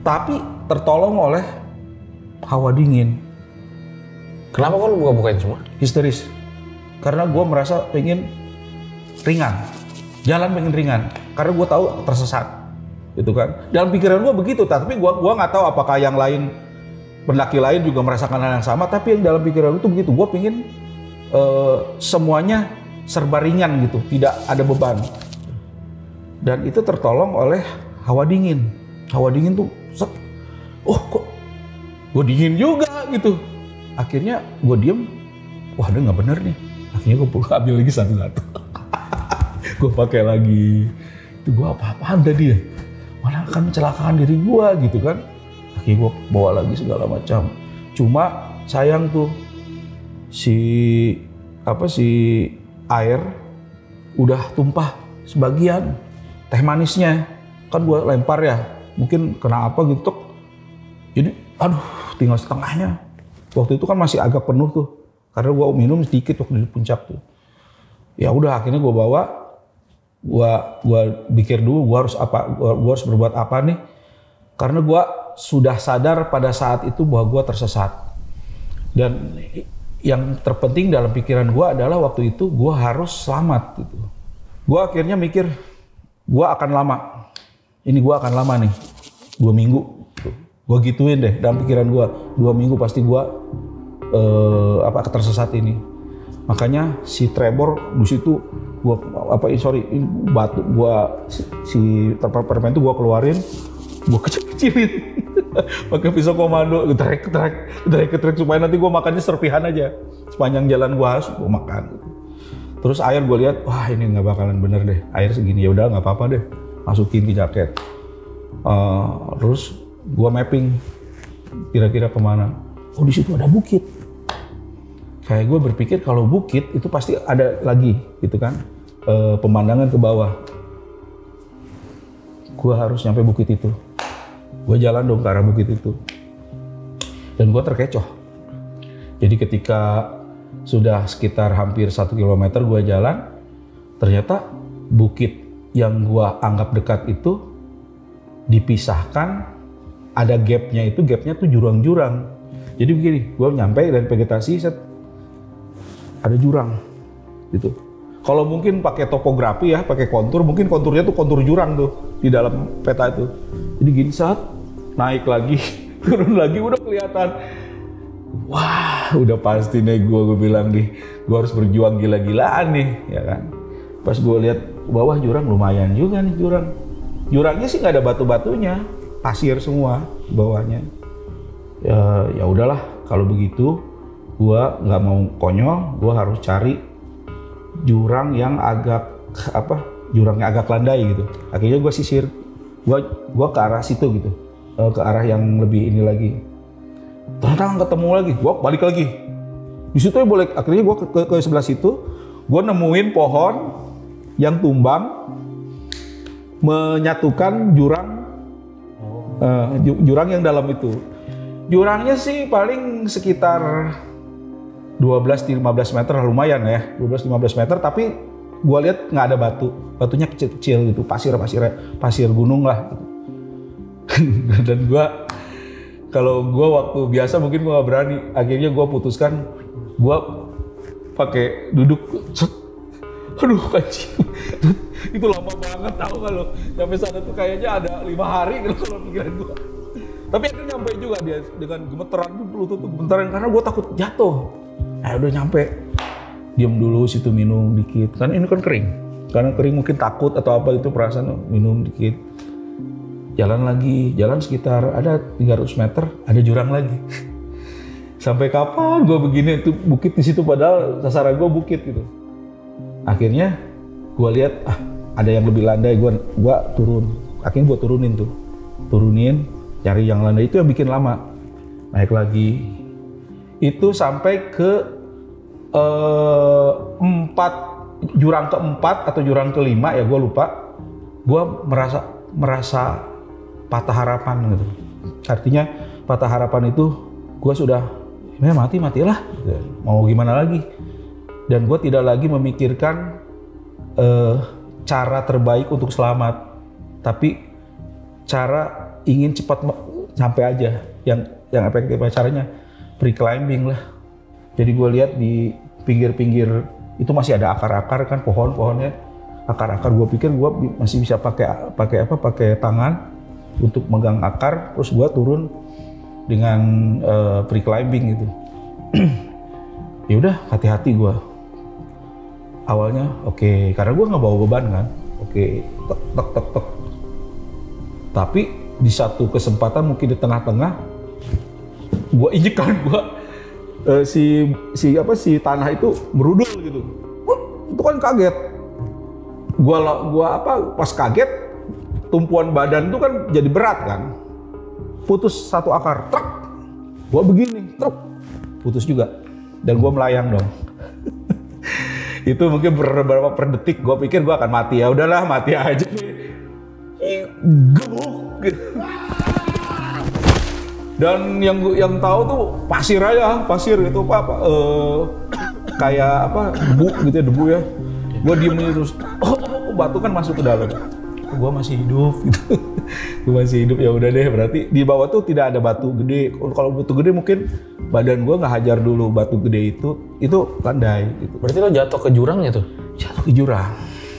Tapi tertolong oleh hawa dingin. Kenapa kok lu buka-bukain semua? Histeris. Karena gua merasa pengen ringan. Jalan pengen ringan. Karena gua tahu tersesat. Gitu kan. Dalam pikiran gua begitu, tapi gua nggak tahu apakah yang lain, pendaki lain juga merasakan hal yang sama, tapi yang dalam pikiran itu begitu. Gua pengen semuanya serba ringan gitu, tidak ada beban. Dan itu tertolong oleh hawa dingin. Hawa dingin tuh, kok gue dingin juga gitu. Akhirnya gue diem, wah ini nggak bener nih. Akhirnya gue ambil lagi satu-satu. Gue pakai lagi. Itu gue apa-apaan tadi ya? malah akan mencelakakan diri gua gitu kan. Akhirnya gua bawa lagi segala macam. Cuma sayang tuh si air udah tumpah sebagian, teh manisnya kan gua lempar ya, mungkin kena apa gitu, jadi aduh tinggal setengahnya. Waktu itu kan masih agak penuh tuh, karena gua minum sedikit waktu di puncak tuh. Ya udah akhirnya gua bawa, gua pikir dulu gua harus berbuat apa nih, karena gua sudah sadar pada saat itu bahwa gua tersesat. Dan yang terpenting dalam pikiran gua adalah waktu itu gua harus selamat gitu. Gua akhirnya mikir gua akan lama. Ini gua akan lama nih. 2 minggu. Gua gituin deh dalam pikiran gua. 2 minggu pasti gua tersesat ini. Makanya si Trevor di situ batu gua si permen itu gua keluarin, gua kecil-kecilin. Pakai pisau komando, getrek supaya nanti gua makannya serpihan aja. Sepanjang jalan gua makan gitu. Terus air gua lihat, wah ini nggak bakalan bener deh. Air segini, ya udah nggak apa-apa deh. Masukin ke jaket. Terus gua mapping kira-kira kemana. Oh di situ ada bukit. Kayak gue berpikir kalau bukit itu pasti ada lagi gitu kan, pemandangan ke bawah. Gue harus nyampe bukit itu. Gue jalan dong ke arah bukit itu. Dan gue terkecoh. Jadi ketika sudah sekitar hampir 1 kilometer gue jalan, ternyata bukit yang gue anggap dekat itu dipisahkan, ada gapnya tuh jurang-jurang. Jadi begini, gue nyampe dari vegetasi, ada jurang gitu. Kalau mungkin pakai topografi ya, pakai kontur, mungkin konturnya tuh kontur jurang tuh di dalam peta itu. Jadi gini saat naik lagi, turun lagi udah kelihatan. Wah, udah pasti nih gue bilang nih, gue harus berjuang gila-gilaan nih, ya kan. Pas gue lihat bawah jurang lumayan juga nih jurang. Jurangnya sih nggak ada batu-batunya, pasir semua bawahnya. Ya udahlah kalau begitu. Gua nggak mau konyol, gua harus cari jurang yang jurangnya agak landai gitu. Akhirnya gua sisir, gua ke arah situ gitu, ke arah yang lebih ini lagi. Ternyata nggak ketemu lagi, gua balik lagi. Di situ ya boleh, akhirnya gua ke sebelah situ, gua nemuin pohon yang tumbang menyatukan jurang yang dalam itu. Jurangnya sih paling sekitar 12-15 meter, lumayan ya, 12-15 meter, tapi gua lihat nggak ada batunya kecil-kecil gitu, pasir gunung lah. Dan kalau gua waktu biasa mungkin gua nggak berani, akhirnya gua putuskan, gua pakai duduk, aduh anjing, itu lama banget tahu nggak lo, sampai sana tuh kayaknya ada 5 hari gitu kalau pikiran gua. Tapi akhirnya nyampe juga dia dengan gemeteran tuh gemeteran karena gua takut jatuh. Udah nyampe, diam dulu situ minum dikit, kan ini kan kering, karena kering mungkin takut atau apa itu perasaan, minum dikit, jalan sekitar ada 300 meter, ada jurang lagi. Sampai kapan gue begini, itu bukit di situ padahal sasaran gue bukit gitu. Akhirnya gue lihat ada yang lebih landai, gue turun, akhirnya gue turunin, cari yang landai, itu yang bikin lama, naik lagi. Itu sampai ke jurang keempat atau jurang kelima ya gue lupa. Gue merasa patah harapan gitu. Artinya patah harapan itu gue sudah matilah, mau gimana lagi. Dan gue tidak lagi memikirkan cara terbaik untuk selamat, tapi cara ingin cepat sampai aja. Yang efektif caranya pre-climbing lah. Jadi gue lihat di pinggir-pinggir itu masih ada akar-akar kan, pohonnya akar-akar. Gue pikir gue masih bisa pakai tangan untuk megang akar, terus gue turun dengan pre-climbing gitu. Ya udah, hati-hati gue. Awalnya oke, karena gue nggak bawa beban kan, oke, tek. Tapi di satu kesempatan mungkin di tengah-tengah, gue injekan si tanah itu merudul gitu. Itu kan kaget. Gua pas kaget tumpuan badan tuh kan jadi berat kan. Putus satu akar, truk. Gua begini, truk. Putus juga. Dan gua melayang dong. Itu mungkin beberapa per detik gua pikir gua akan mati. Ya udahlah, mati aja. Gebuk. Dan yang tahu tuh pasir aja, pasir gitu kayak debu gitu ya, debu ya. Gua diem terus, batu kan masuk ke dalam. Gua masih hidup gitu. Gua masih hidup, ya udah deh, berarti di bawah tuh tidak ada batu gede. Kalau batu gede mungkin badan gua nggak hajar dulu batu gede itu landai gitu. Berarti lo jatuh ke jurangnya tuh? Jatuh ke jurang.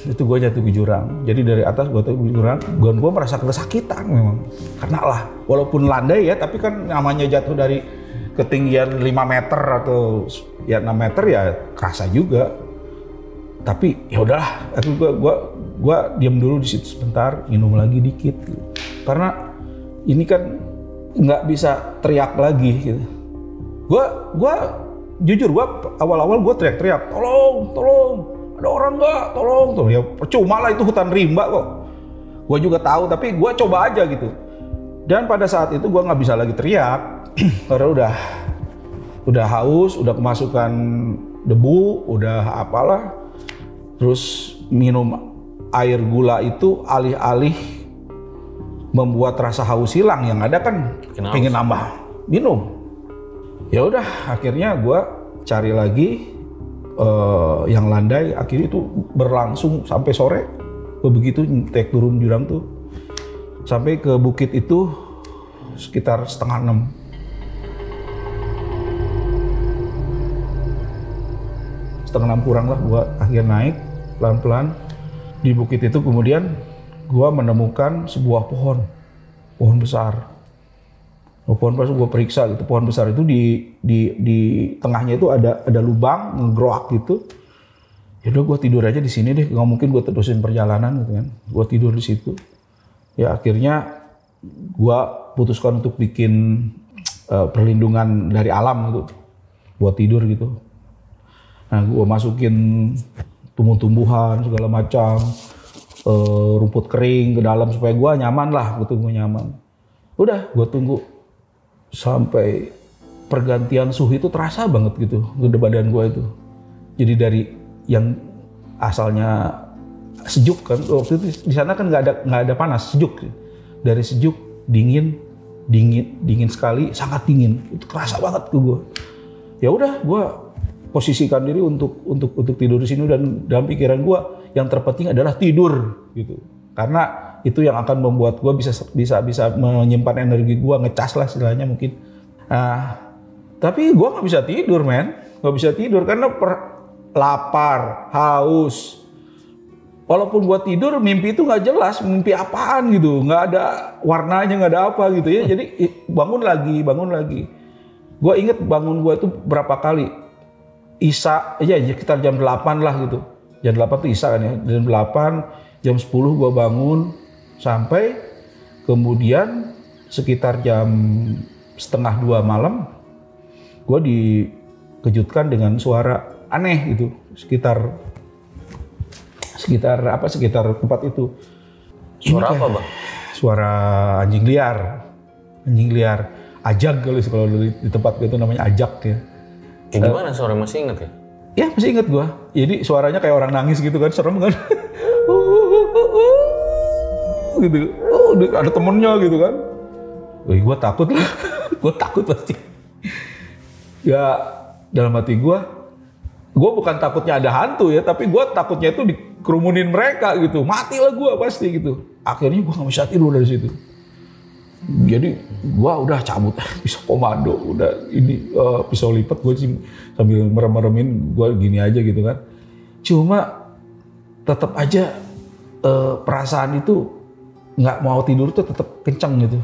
Itu gue jatuh ke jurang. Jadi dari atas gue jatuh ke jurang, gue merasa kesakitan memang. Karena lah, walaupun landai ya, tapi kan namanya jatuh dari ketinggian 5 meter atau ya 6 meter ya kerasa juga. Tapi ya udahlah, aku gue diam dulu di situ sebentar, minum lagi dikit. Gitu. Karena ini kan nggak bisa teriak lagi gitu. Gue jujur, awal-awal gue teriak-teriak, tolong. Ada orang nggak? Tolong. Ya percuma lah, itu hutan rimba kok. Gue juga tahu, tapi gue coba aja gitu. Dan pada saat itu gue nggak bisa lagi teriak karena udah haus, udah kemasukan debu, udah apalah. Terus minum air gula itu alih-alih membuat rasa haus hilang, yang ada kan pengen nambah minum. Ya udah, akhirnya gue cari lagi yang landai. Akhirnya itu berlangsung sampai sore. Begitu naik turun jurang tuh sampai ke bukit itu sekitar 5:30. Setengah 6 kurang lah, gua akhirnya naik pelan-pelan di bukit itu. Kemudian gua menemukan sebuah pohon besar. Pohon besar gue periksa gitu, pohon besar itu di tengahnya itu ada lubang ngegroak gitu. Ya udah, gue tidur aja di sini deh, nggak mungkin gue terusin perjalanan gitu kan. Gue tidur di situ. Ya akhirnya gue putuskan untuk bikin perlindungan dari alam gitu, buat tidur gitu. Nah, gue masukin tumbuh-tumbuhan segala macam, rumput kering ke dalam supaya gue nyaman lah, gitu, gue nyaman. Udah, gue tunggu sampai pergantian suhu itu terasa banget gitu ke badan gue itu. Jadi dari yang asalnya sejuk kan, waktu itu di sana kan nggak ada panas, sejuk. Dari sejuk dingin sekali, sangat dingin. Itu kerasa banget ke gue. Ya udah, gue posisikan diri untuk tidur di sini, dan dalam pikiran gue yang terpenting adalah tidur gitu. Karena itu yang akan membuat gue bisa menyimpan energi gue, ngecas lah istilahnya mungkin. Nah, tapi gue nggak bisa tidur, nggak bisa tidur karena lapar, haus. Walaupun gue tidur, mimpi itu nggak jelas, mimpi apaan gitu, nggak ada warnanya, nggak ada apa gitu ya. Jadi bangun lagi. Gue inget bangun gue itu berapa kali. Isya, ya sekitar jam 8 lah gitu. Jam 8 tuh Isya kan ya, jam 8, jam 10 gue bangun. Sampai kemudian sekitar jam 1:30 malam, gue dikejutkan dengan suara aneh gitu sekitar tempat itu. Suara apa, Bang? Suara anjing liar, ajak kalau di tempat itu namanya ajak ya. Kayak gimana suara, masih inget ya? Ya masih inget gue. Jadi suaranya kayak orang nangis gitu kan, serem kan. Gitu, ada temennya gitu kan. Wih, gue takut lah, gue takut pasti. Ya dalam hati gue bukan takutnya ada hantu ya, tapi gue takutnya itu dikerumunin mereka gitu, matilah gue pasti gitu. Akhirnya gue nggak bisa tidur dari situ. Jadi gue udah cabut pisau komando, udah ini pisau lipat, gue sambil merem-meremin gue gini aja gitu kan. Cuma tetap aja perasaan itu nggak mau tidur tuh tetap kencang gitu.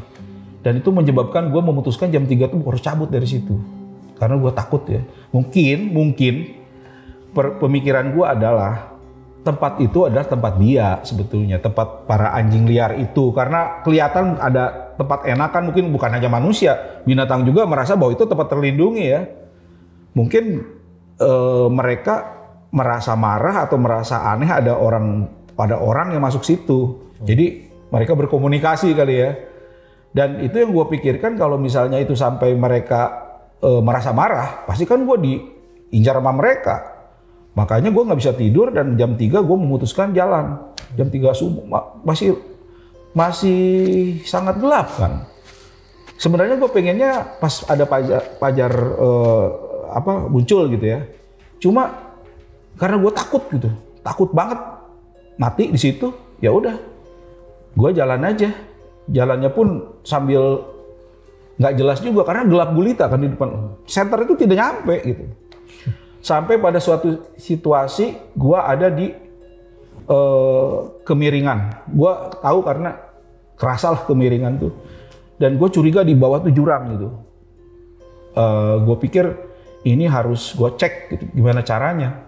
Dan itu menyebabkan gue memutuskan jam 3 tuh harus cabut dari situ. Karena gue takut ya. Mungkin pemikiran gue adalah tempat itu adalah tempat dia sebetulnya. Tempat para anjing liar itu. Karena kelihatan ada tempat enakan, mungkin bukan hanya manusia. Binatang juga merasa bahwa itu tempat terlindungi ya. Mungkin mereka merasa marah atau merasa aneh ada orang yang masuk situ. Jadi mereka berkomunikasi kali ya. Dan itu yang gue pikirkan kalau misalnya itu sampai mereka merasa marah, pasti kan gue diincar sama mereka. Makanya gue nggak bisa tidur dan jam 3 gue memutuskan jalan. Jam 3 subuh masih sangat gelap kan. Sebenarnya gue pengennya pas ada pajar muncul gitu ya. Cuma karena gue takut gitu, takut banget mati di situ. Ya udah, gue jalan aja. Jalannya pun sambil nggak jelas juga karena gelap gulita kan di depan. Center itu tidak nyampe gitu. Sampai pada suatu situasi gue ada di kemiringan. Gue tahu karena kerasalah kemiringan tuh. Dan gue curiga di bawah tuh jurang gitu. Gue pikir ini harus gue cek gitu, gimana caranya.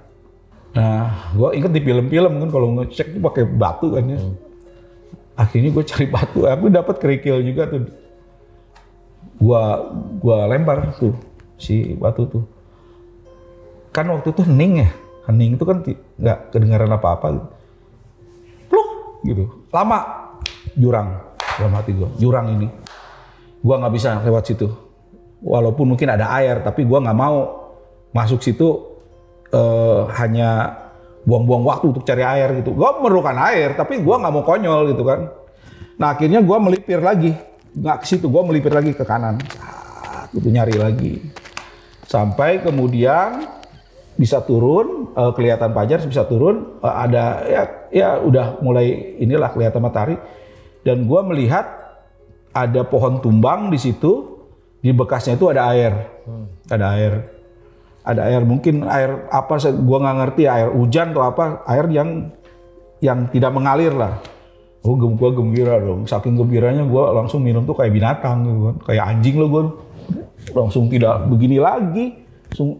Nah, gue inget di film-film kan kalau ngecek tuh pakai batu kan ya. Akhirnya gue cari batu, aku dapat kerikil juga tuh. Gua lempar tuh si batu tuh. Kan waktu itu hening ya, hening itu kan nggak kedengaran apa-apa gitu. Pluk gitu, lama jurang, dalam hati gue, jurang ini. Gua nggak bisa lewat situ. Walaupun mungkin ada air, tapi gua nggak mau masuk situ hanya buang-buang waktu untuk cari air gitu. Gua memerlukan air, tapi gua nggak mau konyol gitu kan. Nah akhirnya gua melipir lagi, nggak ke situ, gua melipir lagi ke kanan. Gitu nyari lagi. Sampai kemudian bisa turun, kelihatan pajar bisa turun, ada ya udah mulai inilah kelihatan matahari. Dan gua melihat ada pohon tumbang di situ, di bekasnya itu ada air. Ada air, mungkin air apa, gua nggak ngerti, air hujan atau apa, air yang tidak mengalir lah. Oh, gua gembira dong, saking gembiranya gua langsung minum tuh kayak binatang gitu kan, kayak anjing loh gua, langsung tidak begini lagi, langsung.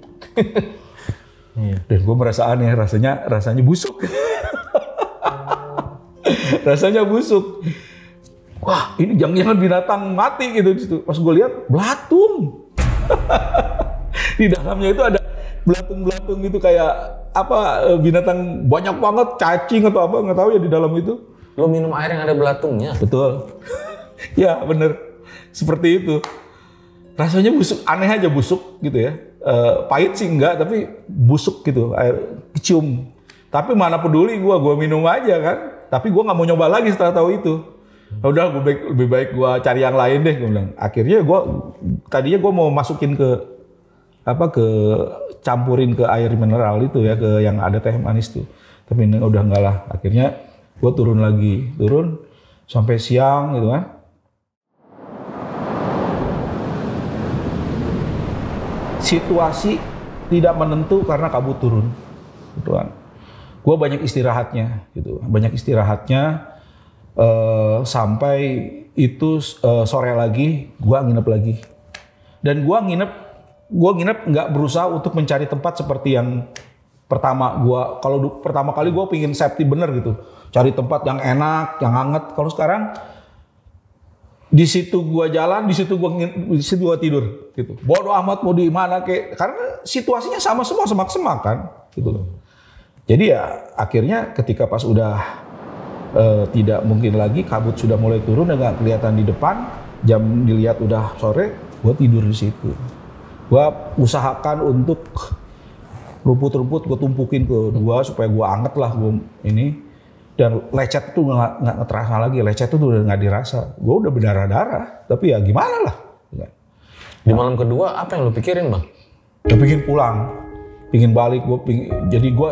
Dan gua merasa aneh, rasanya busuk, rasanya busuk. Wah, ini jangan-jangan binatang mati gitu. Pas gua lihat belatung. Di dalamnya itu ada belatung-belatung gitu kayak apa, binatang banyak banget, cacing atau apa nggak tahu ya di dalam itu. Lo minum air yang ada belatungnya? Betul. Ya bener, seperti itu. Rasanya busuk, aneh aja busuk gitu ya. Pahit sih enggak, tapi busuk gitu, air kecium. Tapi mana peduli gua minum aja kan. Tapi gua nggak mau nyoba lagi setelah tahu itu. Udah, lebih baik gua cari yang lain deh, gua bilang. Akhirnya tadinya gua mau masukin ke campurin ke air mineral itu ya, ke yang ada teh manis tuh. Tapi udah enggak lah. Akhirnya gue turun sampai siang gitu kan. Situasi tidak menentu karena kabut turun, gitu kan. Gue banyak istirahatnya gitu, sampai itu sore lagi gue nginep lagi. Dan gue nginep nggak berusaha untuk mencari tempat seperti yang pertama. Kalau pertama kali gue pingin safety bener gitu, cari tempat yang enak, yang hangat. Kalau sekarang di situ gue jalan, di situ gue tidur gitu. Bodoh amat mau di mana karena situasinya sama semua, semak-semak kan gitu. Jadi ya akhirnya ketika pas udah tidak mungkin lagi, kabut sudah mulai turun dan nggak kelihatan di depan, jam dilihat udah sore, gue tidur di situ. Gue usahakan untuk rumput-rumput gue tumpukin ke dua supaya gue anget lah ini. Dan lecet tuh nggak terasa lagi, lecet tuh udah nggak dirasa. Gue udah berdarah-darah, tapi ya gimana lah. Di malam kedua apa yang lu pikirin, Bang? Gue pingin pulang, pingin balik. Jadi gue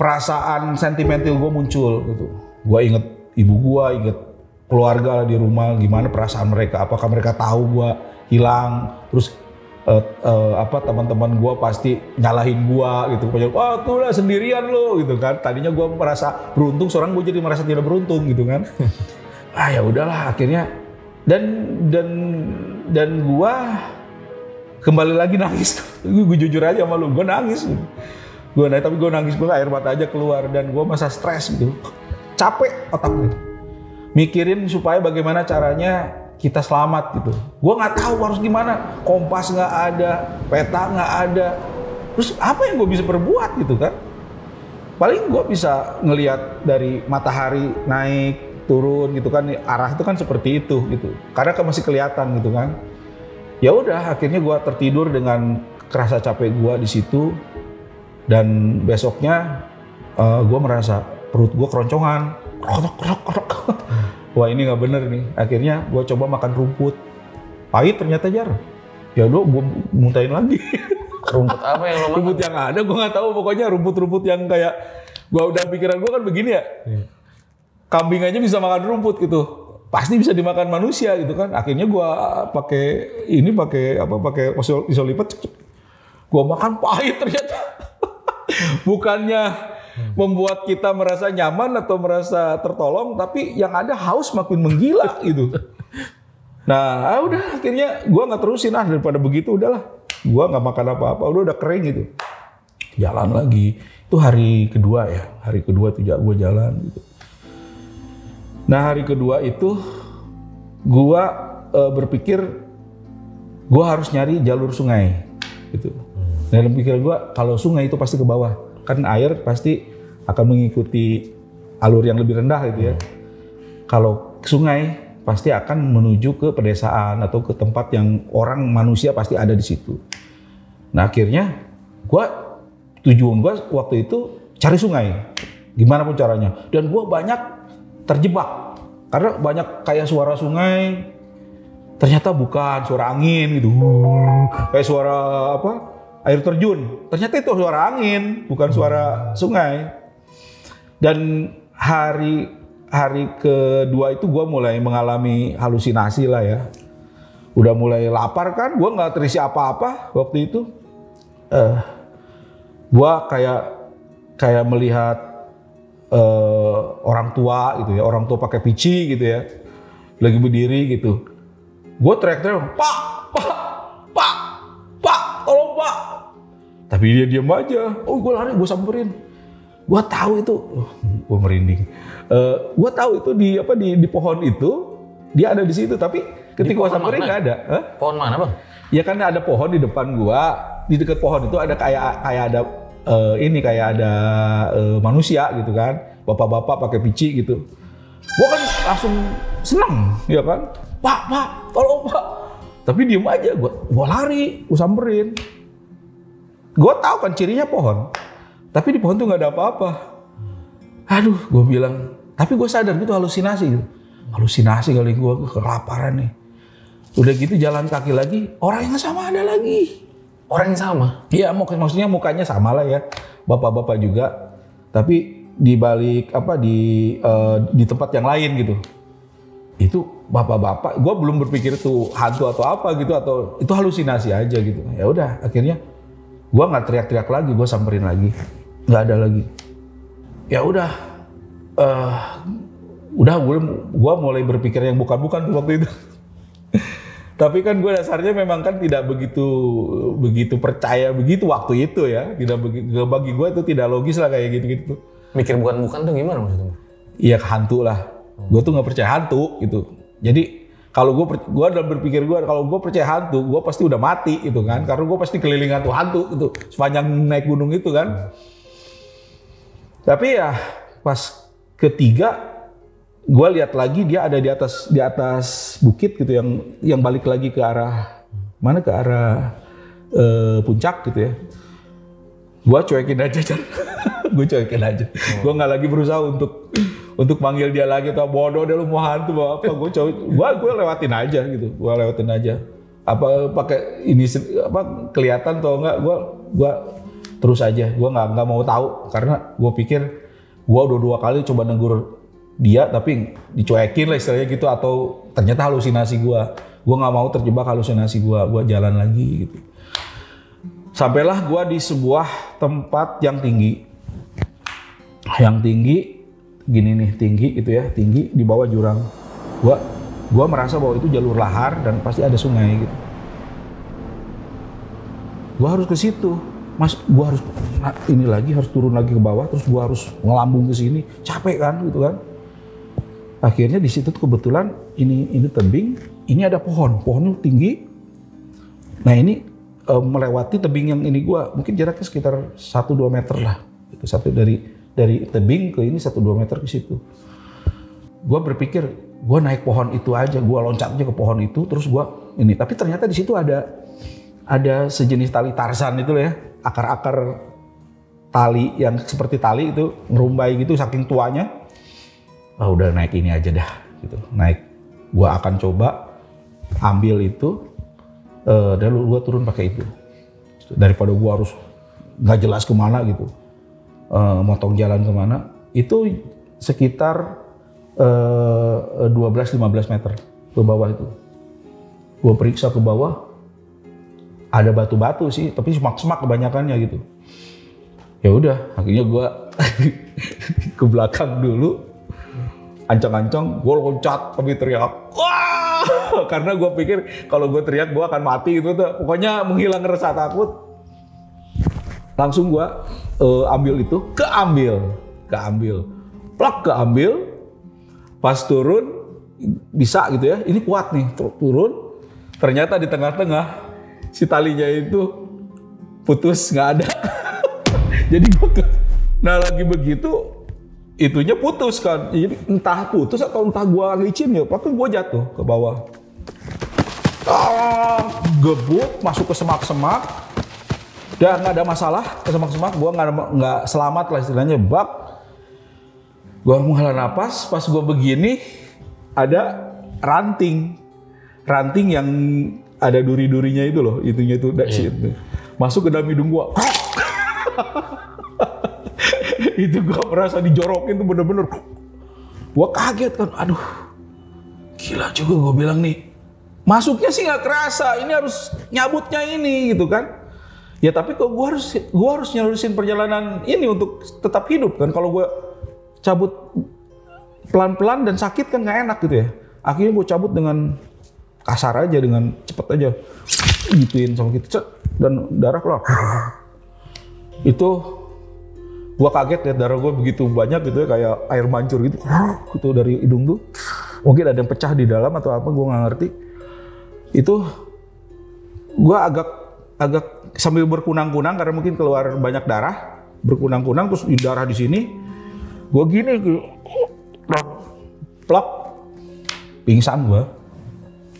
perasaan sentimental gue muncul gitu. Gue inget ibu gue, inget keluarga di rumah, gimana perasaan mereka. Apakah mereka tahu gue hilang? Terus teman-teman gue pasti nyalahin gue gitu, wah tuh lah sendirian lo gitu kan. Tadinya gue merasa beruntung, sekarang gue jadi merasa tidak beruntung gitu kan. Ya udahlah akhirnya, dan gue kembali lagi nangis. Gue jujur aja sama lu, gue nangis. Tapi gue nangis, gue air mata aja keluar, dan gue masa stres gitu, capek otaknya, mikirin supaya bagaimana caranya kita selamat gitu. Gue nggak tahu harus gimana, kompas nggak ada, peta nggak ada. Terus apa yang gue bisa perbuat gitu kan? Paling gue bisa ngelihat dari matahari naik, turun gitu kan, arah itu kan seperti itu gitu. Karena kan masih kelihatan gitu kan. Ya udah, akhirnya gue tertidur dengan kerasa capek gue di situ. Dan besoknya gue merasa perut gue keroncongan. Wah ini nggak bener nih. Akhirnya gue coba makan rumput. Pahit ternyata Jar. Ya udah gue muntahin lagi. Rumput apa yang lo makan? Rumput yang ada gue nggak tahu, pokoknya rumput-rumput yang kayak gue udah pikiran gue kan begini ya. Kambing aja bisa makan rumput gitu. Pasti bisa dimakan manusia gitu kan. Akhirnya gue pakai pisau lipat. Gue makan pahit ternyata. Bukannya membuat kita merasa nyaman atau merasa tertolong, tapi yang ada haus makin menggila gitu. Nah, udah akhirnya gue nggak terusin daripada begitu udahlah. Gue nggak makan apa-apa, udah kering gitu. Jalan lagi. Itu hari kedua ya, hari kedua tuh gue jalan gitu. Nah hari kedua itu gue berpikir gue harus nyari jalur sungai gitu. Dalam pikiran gue kalau sungai itu pasti ke bawah, kan air pasti akan mengikuti alur yang lebih rendah gitu ya. Kalau sungai pasti akan menuju ke pedesaan atau ke tempat yang orang manusia pasti ada di situ. Nah akhirnya tujuan gue waktu itu cari sungai, gimana pun caranya. Dan gue banyak terjebak karena banyak kayak suara sungai, ternyata bukan suara angin gitu, kayak suara air terjun. Ternyata itu suara angin, bukan suara sungai. Dan hari kedua itu gue mulai mengalami halusinasi lah ya. Udah mulai lapar kan, gue nggak terisi apa-apa waktu itu. Gue kayak melihat orang tua gitu ya, orang tua pakai pici gitu ya, lagi berdiri gitu. Gue teriak-teriak, Pak, tolong Pak. Tapi dia diam aja. Oh gue lari, gue samperin. Gue tahu itu, gue merinding. Gue tahu itu di pohon itu dia ada di situ, tapi ketika gue samperin nggak ada. Pohon mana bang? Ya kan ada pohon di depan gue, di dekat pohon itu ada kayak ada manusia gitu kan, bapak-bapak pakai pici gitu. Gue kan langsung senang, ya kan, Pak, tolong Pak. Tapi diem aja, gue lari, gue samperin. Gue tahu kan cirinya pohon. Tapi di pohon tuh nggak ada apa-apa. Aduh, gue bilang. Tapi gue sadar gitu halusinasi gitu. Halusinasi kali gue kelaparan nih. Udah gitu jalan kaki lagi, orang yang sama ada lagi. Orang yang sama? Iya, maksudnya mukanya sama lah ya. Bapak-bapak juga. Tapi di balik di tempat yang lain gitu. Itu bapak-bapak. Gue belum berpikir itu hantu atau apa gitu, atau itu halusinasi aja gitu. Ya udah, akhirnya gue nggak teriak-teriak lagi, gue samperin lagi. Nggak ada lagi. Ya udah, gue mulai berpikir yang bukan-bukan tuh waktu itu. Tapi kan gue dasarnya memang kan tidak begitu percaya begitu waktu itu ya. Bagi gue itu tidak logis lah kayak gitu-gitu. Mikir bukan-bukan tuh gimana maksudnya? Iya hantu lah. Gue tuh nggak percaya hantu gitu. Jadi kalau gue dalam berpikir kalau gue percaya hantu, gue pasti udah mati gitu kan. Karena gue pasti keliling hantu gitu sepanjang naik gunung itu kan. Tapi ya pas ketiga gue lihat lagi dia ada di atas bukit gitu yang balik lagi ke arah mana, ke arah puncak gitu ya. Gue cuekin aja gue cuekin aja. Gue nggak lagi berusaha untuk manggil dia lagi atau bodoh deh lu mau hantu mau apa. Gue lewatin aja gitu. Gue lewatin aja. Apa pakai ini kelihatan atau enggak, gue terus aja. Gue nggak mau tahu karena gue pikir gue udah 2 kali coba negur dia tapi dicuekin lah istilahnya gitu, atau ternyata halusinasi gue nggak mau terjebak halusinasi gue jalan lagi gitu. Sampailah gue di sebuah tempat yang tinggi gini nih, tinggi gitu ya, tinggi di bawah jurang. Gue merasa bahwa itu jalur lahar dan pasti ada sungai gitu. Gue harus ke situ. Mas, gue harus harus turun lagi ke bawah, terus gue harus ngelambung ke sini, capek kan gitu kan. Akhirnya di situ tuh kebetulan ini tebing, ini ada pohonnya tinggi. Nah ini melewati tebing yang ini gue mungkin jaraknya sekitar 1-2 meter lah. Itu satu dari tebing ke ini 1-2 meter ke situ. gue berpikir gue naik pohon itu aja, gue loncat aja ke pohon itu, terus gue ini. Tapi ternyata di situ ada sejenis tali Tarzan itu ya, akar-akar tali yang seperti tali itu ngerumbai gitu saking tuanya. Udah naik ini aja dah, gitu. Naik, gue akan coba ambil itu, dan gue turun pakai itu. Daripada gue harus nggak jelas kemana gitu, motong jalan kemana. Itu sekitar 12-15 meter ke bawah itu. Gue periksa ke bawah, ada batu-batu sih, tapi semak-semak kebanyakannya gitu. Ya udah, akhirnya gue ke belakang dulu, ancang-ancang, gue loncat sambil teriak, wah! Karena gue pikir kalau gue teriak gue akan mati gitu tuh. Pokoknya menghilangkan rasa takut. Langsung gue ambil itu, keambil, plak keambil. Pas turun bisa gitu ya, ini kuat nih, turun. Ternyata di tengah-tengah si talinya itu putus, nggak ada. Jadi nah lagi begitu itunya putus kan. Jadi entah putus atau entah gua licin ya, pokoknya gua jatuh ke bawah. Gebuk masuk ke semak-semak. Dan nggak ada masalah ke semak-semak, gua nggak selamat lah istilahnya, bab. Gua menghela napas, pas gua begini ada ranting yang ada duri-durinya itu loh, itunya itu itu masuk ke dalam hidung gua. Itu gua merasa dijorokin tuh bener-bener. Gua kaget kan, aduh gila juga gua bilang nih. Masuknya sih nggak kerasa, ini harus nyabutnya ini gitu kan. Ya tapi kok gua harus nyelurusin perjalanan ini untuk tetap hidup kan. Kalau gua cabut pelan-pelan dan sakit kan nggak enak gitu ya. Akhirnya gue cabut dengan kasar aja, dengan cepet aja, gituin sama gitu, dan darah keluar. Itu gue kaget lihat darah gue begitu banyak gitu ya, kayak air mancur gitu, gitu dari hidung tuh. Mungkin ada yang pecah di dalam atau apa, gue nggak ngerti. Itu gue agak sambil berkunang-kunang karena mungkin keluar banyak darah, berkunang-kunang terus darah di sini. Gue gini, plak, pingsan gue,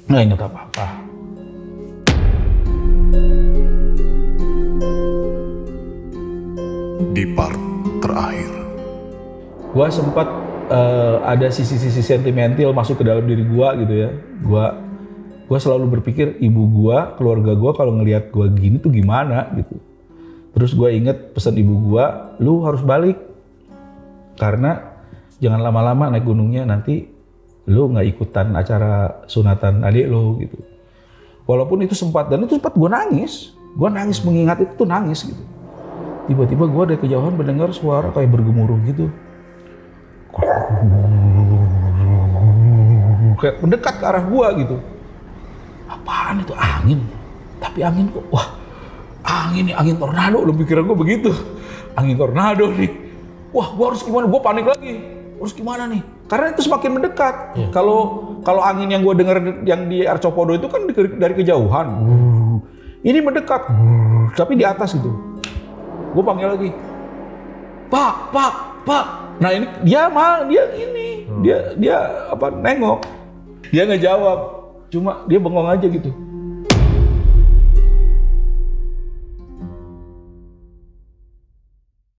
nggak inget apa-apa. Di part terakhir, gue sempat ada sisi-sisi sentimental masuk ke dalam diri gue gitu ya. Gue selalu berpikir ibu gue, keluarga gue kalau ngelihat gue gini tuh gimana gitu. Terus gue inget pesan ibu gue, lu harus balik. Karena jangan lama-lama naik gunungnya, nanti lu nggak ikutan acara sunatan adik lu gitu. Walaupun itu sempat gue nangis mengingat itu tuh nangis gitu. Tiba-tiba gue dari kejauhan mendengar suara kayak bergemuruh gitu, kayak mendekat ke arah gue gitu. Apaan itu? Angin. Tapi angin kok, wah angin nih, angin tornado. Lu pikiran gue begitu, angin tornado nih. Wah, gue harus gimana? Gue panik lagi. Harus gimana nih? Karena itu semakin mendekat. Kalau angin yang gue dengar yang di Arcopodo itu kan dari kejauhan. Ini mendekat, tapi di atas gitu. Gue panggil lagi, Pak. Nah ini dia nengok. Dia nggak jawab. Cuma dia bengong aja gitu.